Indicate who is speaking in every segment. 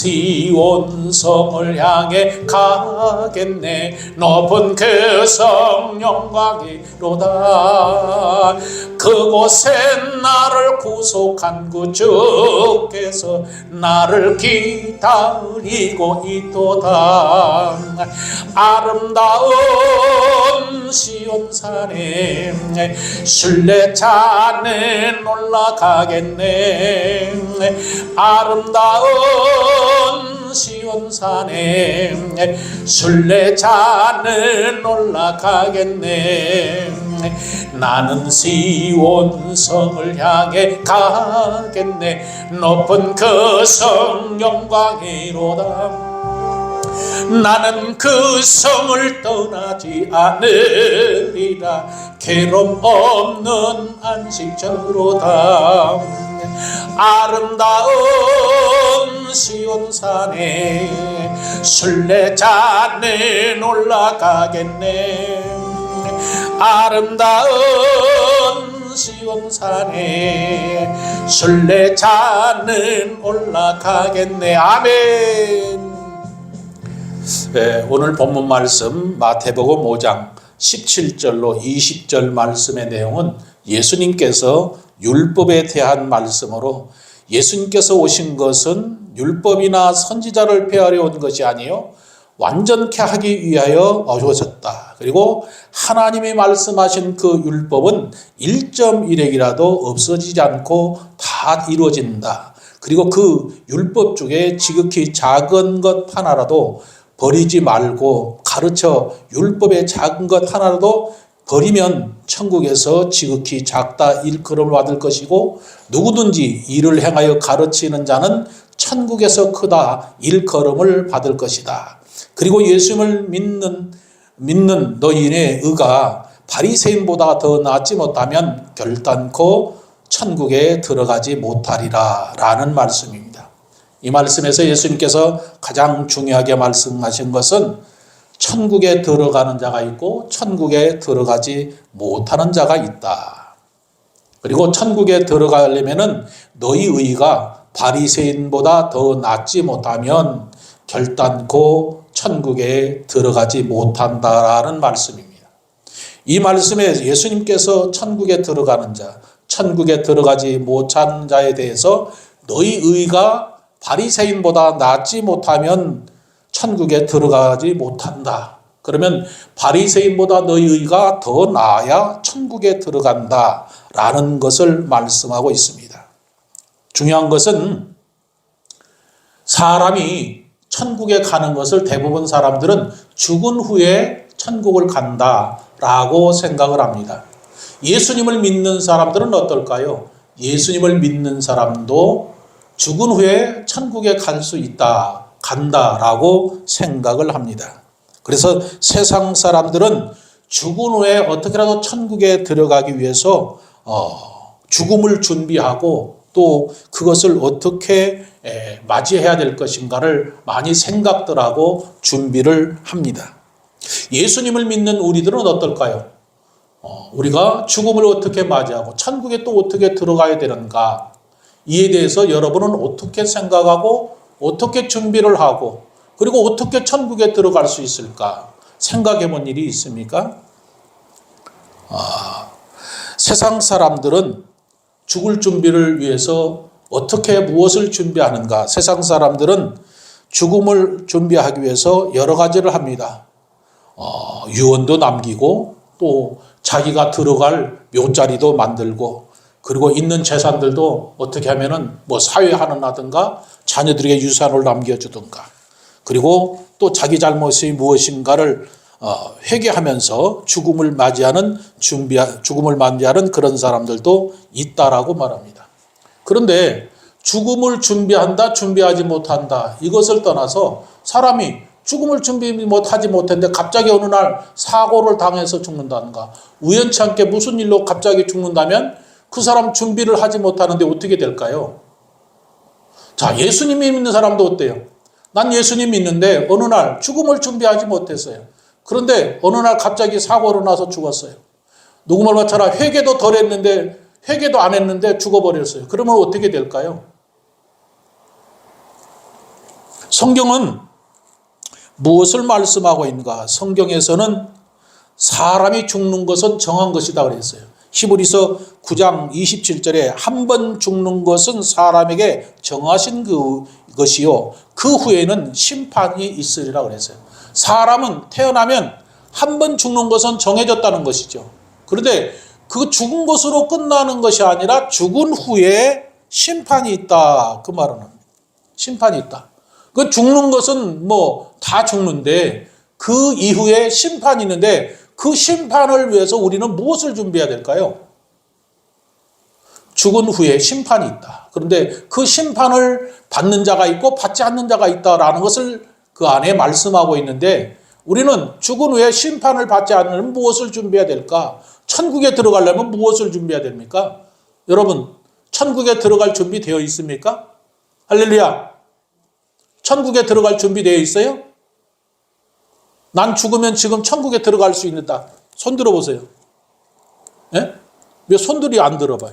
Speaker 1: 시온성을 향해 가겠네. 높은 그 성 영광이로다. 그곳에 나를 구속한 구주께서 나를 기다리고 있도다. 아름다운 시온산에 순례자는 올라가겠네. 아름다운 시온산에 순례자는 올라가겠네. 나는 시온성을 향해 가겠네. 높은 그 성 영광이로다. 나는 그 성을 떠나지 않으리라. 괴로움 없는 안식처로다. 아름다운 시온산에 순례자는 올라가겠네. 아름다운 시온산에 순례자는 올라가겠네. 아멘. 네, 오늘 본문 말씀 마태복음 5장 17절로 20절 말씀의 내용은 예수님께서 율법에 대한 말씀으로, 예수님께서 오신 것은 율법이나 선지자를 폐하려 온 것이 아니요 완전케 하기 위하여 오셨다. 그리고 하나님이 말씀하신 그 율법은 1.1핵이라도 없어지지 않고 다 이루어진다. 그리고 그 율법 중에 지극히 작은 것 하나라도 버리지 말고, 가르쳐 율법의 작은 것 하나라도 버리면 천국에서 지극히 작다 일컬음을 받을 것이고, 누구든지 이를 행하여 가르치는 자는 천국에서 크다 일컬음을 받을 것이다. 그리고 예수님을 믿는 너희의 의가 바리새인보다 더 낫지 못하면 결단코 천국에 들어가지 못하리라 라는 말씀입니다. 이 말씀에서 예수님께서 가장 중요하게 말씀하신 것은 천국에 들어가는 자가 있고 천국에 들어가지 못하는 자가 있다. 그리고 천국에 들어가려면은 너희 의가 바리새인보다 더 낫지 못하면 결단코 천국에 들어가지 못한다라는 말씀입니다. 이 말씀에 예수님께서 천국에 들어가는 자, 천국에 들어가지 못하는 자에 대해서 너희 의가 바리새인보다 낫지 못하면 천국에 들어가지 못한다. 그러면 바리새인보다 너희 의가 더 나아야 천국에 들어간다 라는 것을 말씀하고 있습니다. 중요한 것은 사람이 천국에 가는 것을 대부분 사람들은 죽은 후에 천국을 간다라고 생각을 합니다. 예수님을 믿는 사람들은 어떨까요? 예수님을 믿는 사람도 죽은 후에 천국에 갈 수 있다, 간다라고 생각을 합니다. 그래서 세상 사람들은 죽은 후에 어떻게라도 천국에 들어가기 위해서 죽음을 준비하고 또 그것을 어떻게 맞이해야 될 것인가를 많이 생각들 하고 준비를 합니다. 예수님을 믿는 우리들은 어떨까요? 우리가 죽음을 어떻게 맞이하고 천국에 또 어떻게 들어가야 되는가, 이에 대해서 여러분은 어떻게 생각하고 어떻게 준비를 하고 그리고 어떻게 천국에 들어갈 수 있을까 생각해 본 일이 있습니까? 세상 사람들은 죽을 준비를 위해서 어떻게 무엇을 준비하는가? 세상 사람들은 죽음을 준비하기 위해서 여러 가지를 합니다. 유언도 남기고 또 자기가 들어갈 묘자리도 만들고, 그리고 있는 재산들도 어떻게 하면은 뭐 사회하는다든가 자녀들에게 유산을 남겨주든가, 그리고 또 자기 잘못이 무엇인가를 회개하면서 죽음을 맞이하는 그런 사람들도 있다라고 말합니다. 그런데 죽음을 준비한다, 준비하지 못한다, 이것을 떠나서 사람이 죽음을 준비 못하지 못했는데 갑자기 어느 날 사고를 당해서 죽는다든가, 우연치 않게 무슨 일로 갑자기 죽는다면 그 사람 준비를 하지 못하는데 어떻게 될까요? 자, 예수님이 믿는 사람도 어때요? 난 예수님 믿는데 어느 날 죽음을 준비하지 못했어요. 그런데 어느 날 갑자기 사고로 나서 죽었어요. 누구 말처럼 회개도 덜 했는데, 회개도 안 했는데 죽어버렸어요. 그러면 어떻게 될까요? 성경은 무엇을 말씀하고 있는가? 성경에서는 사람이 죽는 것은 정한 것이다 그랬어요. 히브리서 9장 27절에 한 번 죽는 것은 사람에게 정하신 것이요 그 후에는 심판이 있으리라 그랬어요. 사람은 태어나면 한 번 죽는 것은 정해졌다는 것이죠. 그런데 그 죽은 것으로 끝나는 것이 아니라 죽은 후에 심판이 있다. 그 말은 합니다. 심판이 있다. 그 죽는 것은 뭐 다 죽는데 그 이후에 심판이 있는데 그 심판을 위해서 우리는 무엇을 준비해야 될까요? 죽은 후에 심판이 있다. 그런데 그 심판을 받는 자가 있고 받지 않는 자가 있다라는 것을 그 안에 말씀하고 있는데 우리는 죽은 후에 심판을 받지 않으려면 무엇을 준비해야 될까? 천국에 들어가려면 무엇을 준비해야 됩니까? 여러분, 천국에 들어갈 준비 되어 있습니까? 할렐루야. 천국에 들어갈 준비 되어 있어요? 난 죽으면 지금 천국에 들어갈 수 있다. 손 들어보세요. 예? 왜 손들이 안 들어봐요?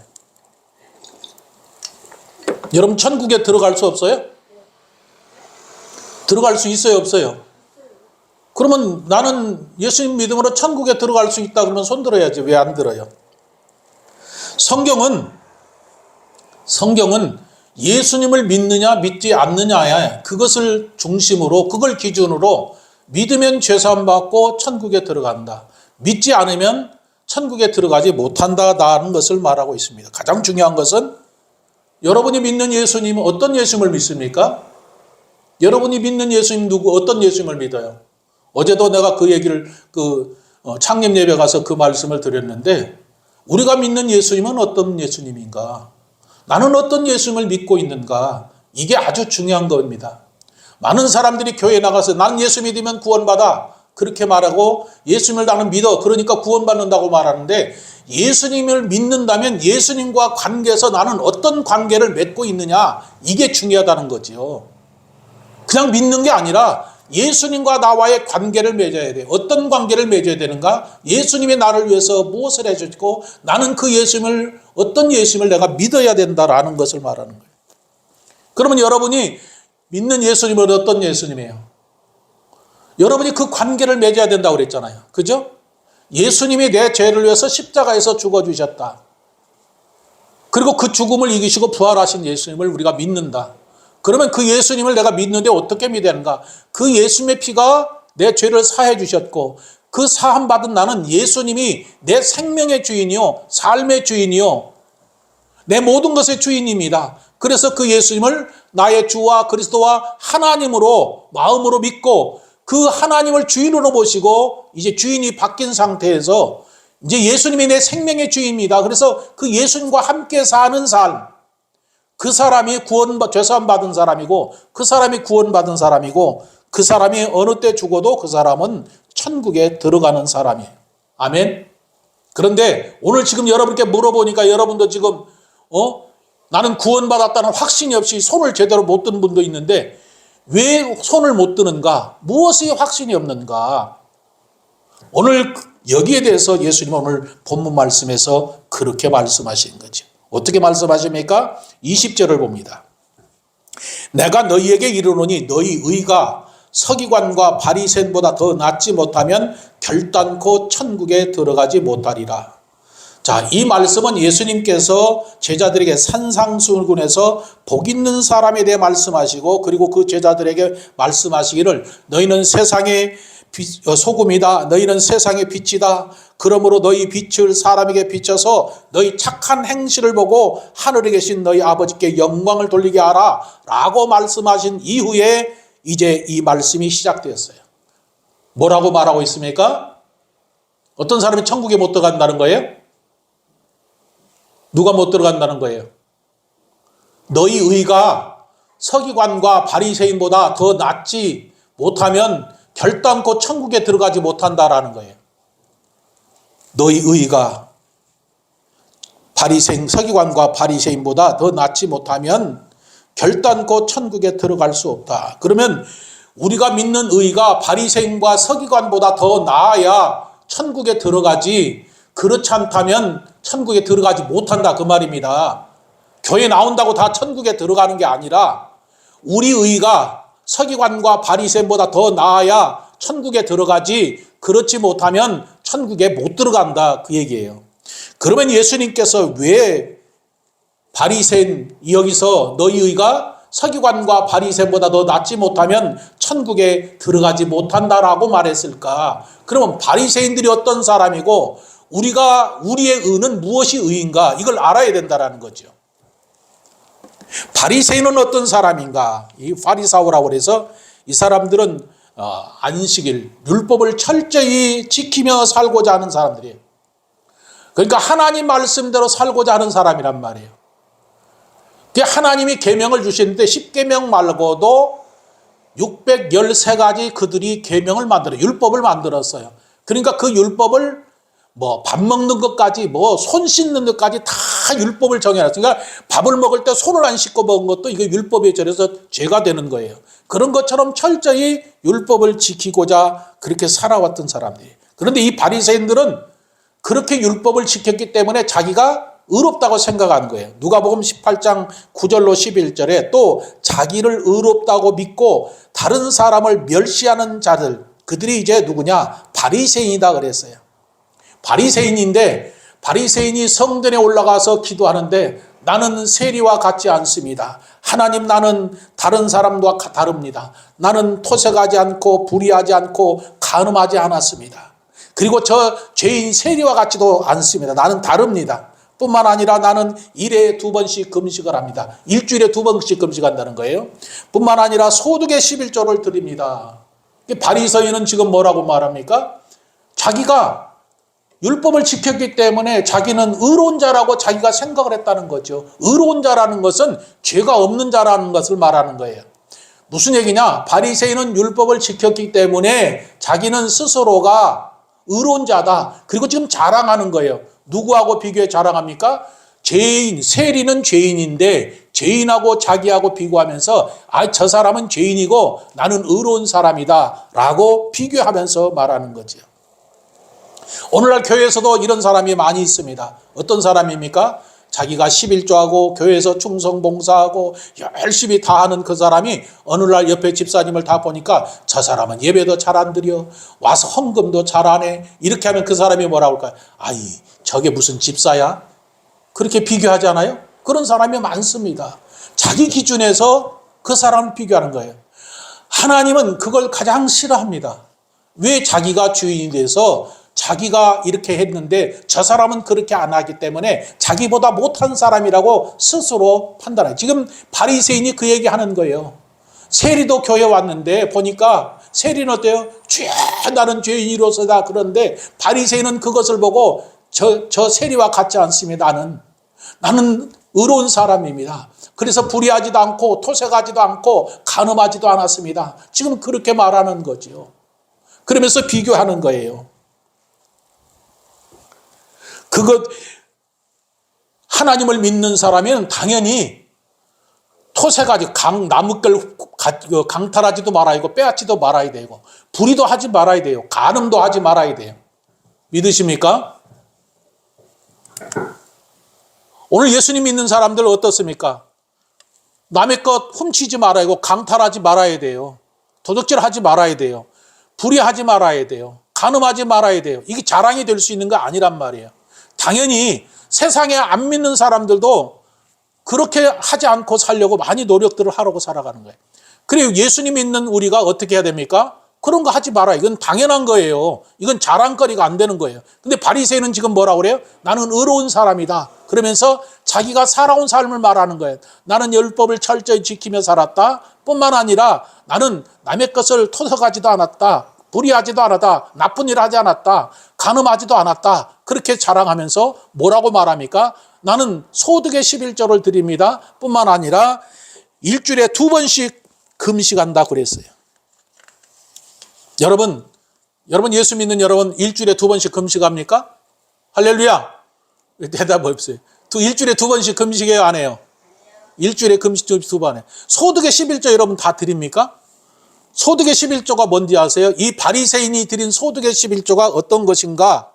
Speaker 1: 여러분 천국에 들어갈 수 없어요? 들어갈 수 있어요, 없어요? 그러면 나는 예수님 믿음으로 천국에 들어갈 수 있다 그러면 손 들어야지. 왜 안 들어요? 성경은 예수님을 믿느냐 믿지 않느냐야 그것을 중심으로 그걸 기준으로 믿으면 죄사함 받고 천국에 들어간다. 믿지 않으면 천국에 들어가지 못한다는 것을 말하고 있습니다. 가장 중요한 것은 여러분이 믿는 예수님은 어떤 예수님을 믿습니까? 여러분이 믿는 예수님 어떤 예수님을 믿어요? 어제도 내가 그 얘기를 창립 예배 가서 그 말씀을 드렸는데 우리가 믿는 예수님은 어떤 예수님인가? 나는 어떤 예수님을 믿고 있는가? 이게 아주 중요한 겁니다. 많은 사람들이 교회에 나가서 난 예수 믿으면 구원받아 그렇게 말하고 예수님을 나는 믿어 그러니까 구원받는다고 말하는데 예수님을 믿는다면 예수님과 관계에서 나는 어떤 관계를 맺고 있느냐 이게 중요하다는 거지요. 그냥 믿는 게 아니라 예수님과 나와의 관계를 맺어야 돼. 어떤 관계를 맺어야 되는가? 예수님이 나를 위해서 무엇을 해주고 나는 그 예수님을 어떤 예수님을 내가 믿어야 된다라는 것을 말하는 거예요. 그러면 여러분이 믿는 예수님은 어떤 예수님이에요? 여러분이 그 관계를 맺어야 된다고 그랬잖아요. 그죠? 예수님이 내 죄를 위해서 십자가에서 죽어주셨다. 그리고 그 죽음을 이기시고 부활하신 예수님을 우리가 믿는다. 그러면 그 예수님을 내가 믿는데 어떻게 믿어야 하는가? 그 예수님의 피가 내 죄를 사해 주셨고 그 사함 받은 나는 예수님이 내 생명의 주인이요 삶의 주인이요 내 모든 것의 주인입니다. 그래서 그 예수님을 나의 주와 그리스도와 하나님으로 마음으로 믿고 그 하나님을 주인으로 모시고 이제 주인이 바뀐 상태에서 이제 예수님이 내 생명의 주인입니다. 그래서 그 예수님과 함께 사는 삶 그 사람이 죄사함 받은 사람이고 그 사람이 구원받은 사람이고 그 사람이 어느 때 죽어도 그 사람은 천국에 들어가는 사람이에요. 아멘. 그런데 오늘 지금 여러분께 물어보니까 여러분도 지금 나는 구원받았다는 확신이 없이 손을 제대로 못 드는 분도 있는데 왜 손을 못 드는가? 무엇이 확신이 없는가? 오늘 여기에 대해서 예수님은 오늘 본문 말씀에서 그렇게 말씀하시는 거죠. 어떻게 말씀하십니까? 20절을 봅니다. 내가 너희에게 이르노니 너희 의가 서기관과 바리새인보다 더 낫지 못하면 결단코 천국에 들어가지 못하리라. 자, 이 말씀은 예수님께서 제자들에게 산상수훈에서 복 있는 사람에 대해 말씀하시고 그리고 그 제자들에게 말씀하시기를 너희는 세상의 소금이다. 너희는 세상의 빛이다. 그러므로 너희 빛을 사람에게 비춰서 너희 착한 행실을 보고 하늘에 계신 너희 아버지께 영광을 돌리게 하라 라고 말씀하신 이후에 이제 이 말씀이 시작되었어요. 뭐라고 말하고 있습니까? 어떤 사람이 천국에 못 들어간다는 거예요? 누가 못 들어간다는 거예요? 너희 의가 서기관과 바리새인보다 더 낫지 못하면 결단코 천국에 들어가지 못한다라는 거예요. 너희 의가 서기관과 바리새인보다 더 낫지 못하면 결단코 천국에 들어갈 수 없다. 그러면 우리가 믿는 의가 바리새인과 서기관보다 더 나아야 천국에 들어가지 그렇지 않다면 천국에 들어가지 못한다 그 말입니다. 교회 나온다고 다 천국에 들어가는 게 아니라 우리 의가 서기관과 바리새인보다 더 나아야 천국에 들어가지, 그렇지 못하면 천국에 못 들어간다, 그 얘기예요. 그러면 예수님께서 왜 바리새인, 여기서 너희 의가 서기관과 바리새인보다 더 낫지 못하면 천국에 들어가지 못한다라고 말했을까? 그러면 바리새인들이 어떤 사람이고 우리의 의는 무엇이 의인가? 이걸 알아야 된다라는 거죠. 바리새인은 어떤 사람인가? 이 바리사오라고 해서 이 사람들은 안식일, 율법을 철저히 지키며 살고자 하는 사람들이에요. 그러니까 하나님 말씀대로 살고자 하는 사람이란 말이에요. 하나님이 계명을 주시는데 10계명 말고도 613가지 그들이 계명을 만들어요. 율법을 만들었어요. 그러니까 그 율법을 밥 먹는 것까지 손 씻는 것까지 다 율법을 정해놨어요. 그러니까 밥을 먹을 때 손을 안 씻고 먹은 것도 이거 율법에 절해서 죄가 되는 거예요. 그런 것처럼 철저히 율법을 지키고자 그렇게 살아왔던 사람들이에요. 그런데 이 바리새인들은 그렇게 율법을 지켰기 때문에 자기가 의롭다고 생각하는 거예요. 누가복음 18장 9절로 11절에 또 자기를 의롭다고 믿고 다른 사람을 멸시하는 자들, 그들이 이제 누구냐? 바리새인이다 그랬어요. 바리새인인데 바리새인이 성전에 올라가서 기도하는데 나는 세리와 같지 않습니다. 하나님, 나는 다른 사람과 다릅니다. 나는 토색하지 않고 불의하지 않고 간음하지 않았습니다. 그리고 저 죄인 세리와 같지도 않습니다. 나는 다릅니다. 뿐만 아니라 나는 일에 2번씩 금식을 합니다. 일주일에 2번씩 금식한다는 거예요. 뿐만 아니라 소득의 11조를 드립니다. 바리새인은 지금 뭐라고 말합니까? 자기가 율법을 지켰기 때문에 자기는 의로운 자라고 자기가 생각을 했다는 거죠. 의로운 자라는 것은 죄가 없는 자라는 것을 말하는 거예요. 무슨 얘기냐? 바리새인은 율법을 지켰기 때문에 자기는 스스로가 의로운 자다. 그리고 지금 자랑하는 거예요. 누구하고 비교해 자랑합니까? 죄인, 세리는 죄인인데 죄인하고 자기하고 비교하면서 저 사람은 죄인이고 나는 의로운 사람이다 라고 비교하면서 말하는 거죠. 오늘날 교회에서도 이런 사람이 많이 있습니다. 어떤 사람입니까? 자기가 11조하고 교회에서 충성봉사하고 열심히 다 하는 그 사람이 어느 날 옆에 집사님을 다 보니까 저 사람은 예배도 잘 안 드려, 와서 헌금도 잘 안 해. 이렇게 하면 그 사람이 뭐라고 할까요? 아이, 저게 무슨 집사야? 그렇게 비교하잖아요. 그런 사람이 많습니다. 자기 기준에서 그 사람을 비교하는 거예요. 하나님은 그걸 가장 싫어합니다. 왜? 자기가 주인이 돼서 자기가 이렇게 했는데 저 사람은 그렇게 안 하기 때문에 자기보다 못한 사람이라고 스스로 판단해요. 지금 바리새인이 그 얘기하는 거예요. 세리도 교회 왔는데 보니까 세리는 어때요? 나는 죄인으로서다. 그런데 바리새인은 그것을 보고 저 세리와 같지 않습니다. 나는 의로운 사람입니다. 그래서 불의하지도 않고 토색하지도 않고 간음하지도 않았습니다. 지금 그렇게 말하는 거죠. 그러면서 비교하는 거예요. 하나님을 믿는 사람은 당연히 토색하지, 나무결 강탈하지도 말아야 되고 빼앗지도 말아야 되고 불의도 하지 말아야 돼요. 간음도 하지 말아야 돼요. 믿으십니까? 오늘 예수님 믿는 사람들 어떻습니까? 남의 것 훔치지 말아야 되고 강탈하지 말아야 돼요. 도둑질하지 말아야 돼요. 불의하지 말아야 돼요. 간음하지 말아야 돼요. 이게 자랑이 될 수 있는 거 아니란 말이에요. 당연히 세상에 안 믿는 사람들도 그렇게 하지 않고 살려고 많이 노력들을 하려고 살아가는 거예요. 그리고 예수님 믿는 우리가 어떻게 해야 됩니까? 그런 거 하지 마라. 이건 당연한 거예요. 이건 자랑거리가 안 되는 거예요. 근데 바리새인은 지금 뭐라고 그래요? 나는 의로운 사람이다. 그러면서 자기가 살아온 삶을 말하는 거예요. 나는 율법을 철저히 지키며 살았다. 뿐만 아니라 나는 남의 것을 토석하지도 않았다. 불의하지도 않았다. 나쁜 일 하지 않았다. 간음하지도 않았다. 그렇게 자랑하면서 뭐라고 말합니까? 나는 소득의 11조를 드립니다. 뿐만 아니라 일주일에 2번씩 금식한다 그랬어요. 여러분 예수 믿는 여러분 일주일에 2번씩 금식합니까? 할렐루야. 대답 없어요. 일주일에 2번씩 금식해요, 안 해요? 일주일에 금식 2번 해요. 소득의 11조 여러분 다 드립니까? 소득의 11조가 뭔지 아세요? 이 바리새인이 드린 소득의 11조가 어떤 것인가?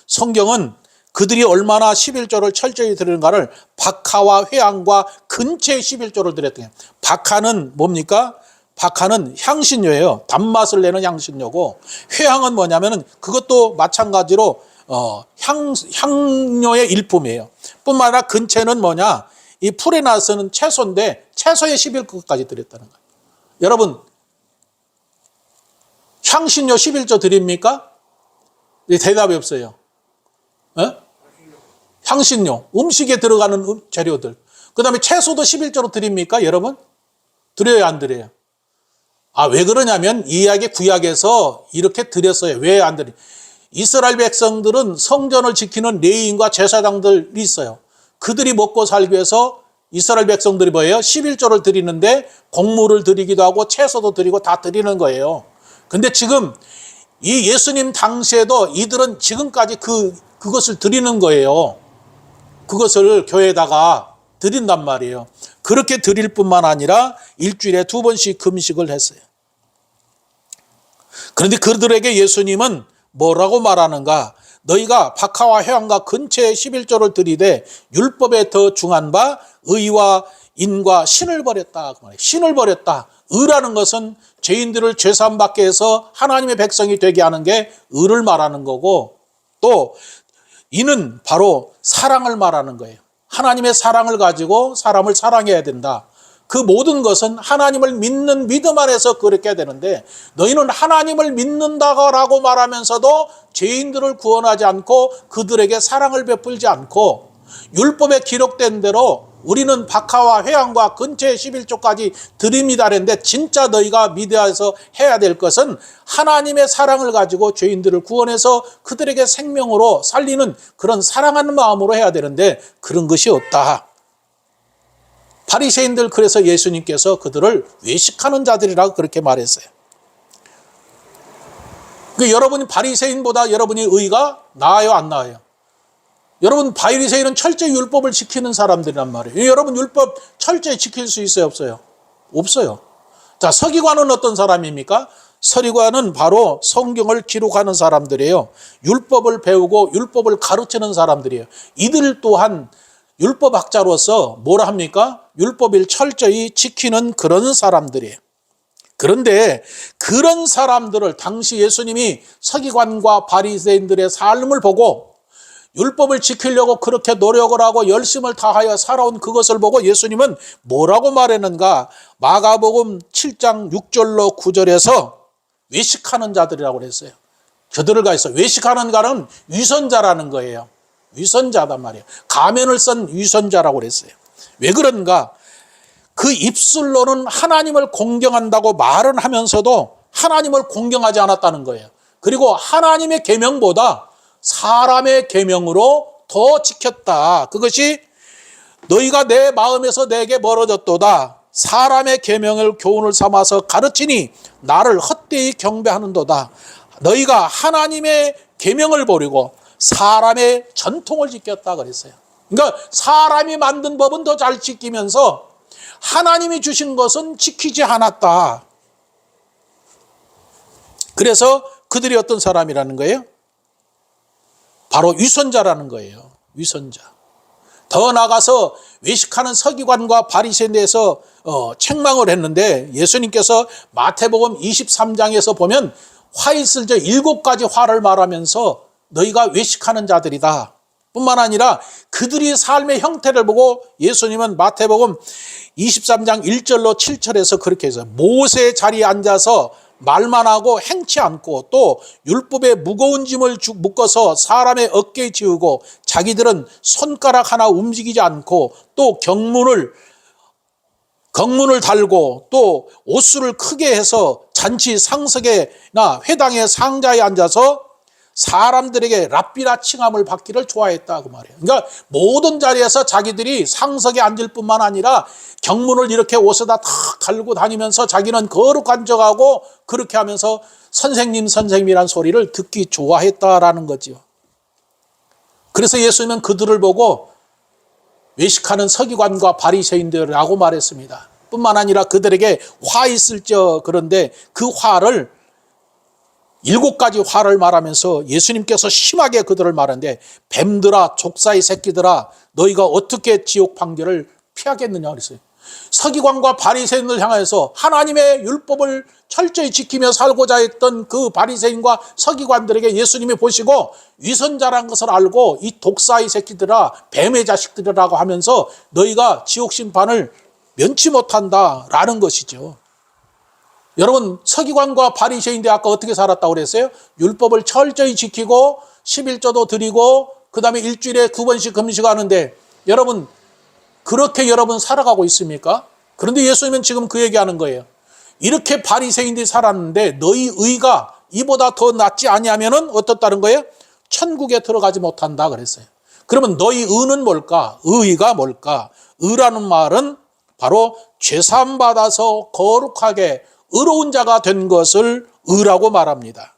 Speaker 1: 성경은 그들이 얼마나 11조를 철저히 드리는가를 박하와 회항과 근체의 11조를 드렸대요. 박하는 뭡니까? 박하는 향신료예요. 단맛을 내는 향신료고, 회향은 뭐냐면은 그것도 마찬가지로 향료의 일품이에요. 뿐만 아니라 근채는 뭐냐? 이 풀에 나서는 채소인데 채소의 11조까지 드렸다는 거예요. 여러분, 향신료 11조 드립니까? 대답이 없어요. 향신료, 음식에 들어가는 재료들. 그 다음에 채소도 11조로 드립니까? 여러분? 드려요, 안 드려요? 왜 그러냐면 이야기 구약에서 이렇게 드렸어요. 왜 안 드려요? 이스라엘 백성들은 성전을 지키는 레위인과 제사장들이 있어요. 그들이 먹고 살기 위해서 이스라엘 백성들이 뭐예요? 11조를 드리는데 곡물을 드리기도 하고 채소도 드리고 다 드리는 거예요. 근데 지금 이 예수님 당시에도 이들은 지금까지 그것을 드리는 거예요. 그것을 교회에다가 드린단 말이에요. 그렇게 드릴 뿐만 아니라 일주일에 2번씩 금식을 했어요. 그런데 그들에게 예수님은 뭐라고 말하는가? 너희가 박하와 회향과 근처에 11조를 드리되 율법에 더 중한 바 의와 인과 신을 버렸다. 그 말이에요. 신을 버렸다. 의라는 것은 죄인들을 죄사함 받게 해서 하나님의 백성이 되게 하는 게 의를 말하는 거고, 또 이는 바로 사랑을 말하는 거예요. 하나님의 사랑을 가지고 사람을 사랑해야 된다. 그 모든 것은 하나님을 믿는 믿음 안에서 그렇게 되는데, 너희는 하나님을 믿는다고 말하면서도 죄인들을 구원하지 않고 그들에게 사랑을 베풀지 않고, 율법에 기록된 대로 우리는 박하와 회향과 근처의 11조까지 드립니다 그랬는데, 진짜 너희가 믿어서 해야 될 것은 하나님의 사랑을 가지고 죄인들을 구원해서 그들에게 생명으로 살리는 그런 사랑하는 마음으로 해야 되는데 그런 것이 없다. 바리새인들, 그래서 예수님께서 그들을 외식하는 자들이라고 그렇게 말했어요. 그러니까 여러분이 바리새인보다 여러분이 의가 나아요, 안 나아요? 여러분, 바리새인은 철저히 율법을 지키는 사람들이란 말이에요. 여러분, 율법 철저히 지킬 수 있어요, 없어요? 없어요. 자, 서기관은 어떤 사람입니까? 서기관은 바로 성경을 기록하는 사람들이에요. 율법을 배우고 율법을 가르치는 사람들이에요. 이들 또한 율법학자로서 뭐라 합니까? 율법을 철저히 지키는 그런 사람들이에요. 그런데 그런 사람들을 당시 예수님이 서기관과 바리새인들의 삶을 보고 율법을 지키려고 그렇게 노력을 하고 열심을 다하여 살아온 그것을 보고 예수님은 뭐라고 말했는가? 마가복음 7장 6절로 9절에서 외식하는 자들이라고 그랬어요. 그들을 가해서 외식하는 자는 위선자라는 거예요. 위선자단 말이에요. 가면을 쓴 위선자라고 그랬어요. 왜 그런가? 그 입술로는 하나님을 공경한다고 말은 하면서도 하나님을 공경하지 않았다는 거예요. 그리고 하나님의 계명보다 사람의 계명으로 더 지켰다. 그것이 너희가 내 마음에서 내게 멀어졌도다. 사람의 계명을 교훈을 삼아서 가르치니 나를 헛되이 경배하는도다. 너희가 하나님의 계명을 버리고 사람의 전통을 지켰다 그랬어요. 그러니까 사람이 만든 법은 더 잘 지키면서 하나님이 주신 것은 지키지 않았다. 그래서 그들이 어떤 사람이라는 거예요? 바로 위선자라는 거예요. 위선자. 더 나아가서 외식하는 서기관과 바리새인에 대해서 책망을 했는데, 예수님께서 마태복음 23장에서 보면 화 있을 때 7가지 화를 말하면서 너희가 외식하는 자들이다. 뿐만 아니라 그들이 삶의 형태를 보고 예수님은 마태복음 23장 1절로 7절에서 그렇게 해서 모세의 자리에 앉아서 말만 하고 행치 않고, 또 율법에 무거운 짐을 묶어서 사람의 어깨에 지우고 자기들은 손가락 하나 움직이지 않고, 또 경문을 달고 또 옷수를 크게 해서 잔치 상석에나 회당의 상자에 앉아서 사람들에게 랍비라 칭함을 받기를 좋아했다 그 말이에요. 그러니까 모든 자리에서 자기들이 상석에 앉을 뿐만 아니라 경문을 이렇게 옷에다 다 갈고 다니면서 자기는 거룩한 척하고 그렇게 하면서 선생님이란 소리를 듣기 좋아했다라는 거죠. 그래서 예수님은 그들을 보고 외식하는 서기관과 바리새인들이라고 말했습니다. 뿐만 아니라 그들에게 화 있을지어, 그런데 그 화를 7가지 화를 말하면서 예수님께서 심하게 그들을 말하는데, 뱀들아 족사의 새끼들아 너희가 어떻게 지옥 판결을 피하겠느냐 그랬어요. 서기관과 바리새인을 향해서 하나님의 율법을 철저히 지키며 살고자 했던 그 바리새인과 서기관들에게 예수님이 보시고 위선자란 것을 알고 이 독사의 새끼들아, 뱀의 자식들이라고 하면서 너희가 지옥 심판을 면치 못한다라는 것이죠. 여러분, 서기관과 바리새인들 아까 어떻게 살았다고 그랬어요? 율법을 철저히 지키고 11조도 드리고 그 다음에 일주일에 9번씩 금식하는데, 여러분 그렇게 여러분 살아가고 있습니까? 그런데 예수님은 지금 그 얘기하는 거예요. 이렇게 바리새인들이 살았는데 너희 의가 이보다 더 낫지 아니하면은 어떻다는 거예요? 천국에 들어가지 못한다 그랬어요. 그러면 너희 의는 뭘까? 의가 뭘까? 의라는 말은 바로 죄사함 받아서 거룩하게 의로운 자가 된 것을 의라고 말합니다.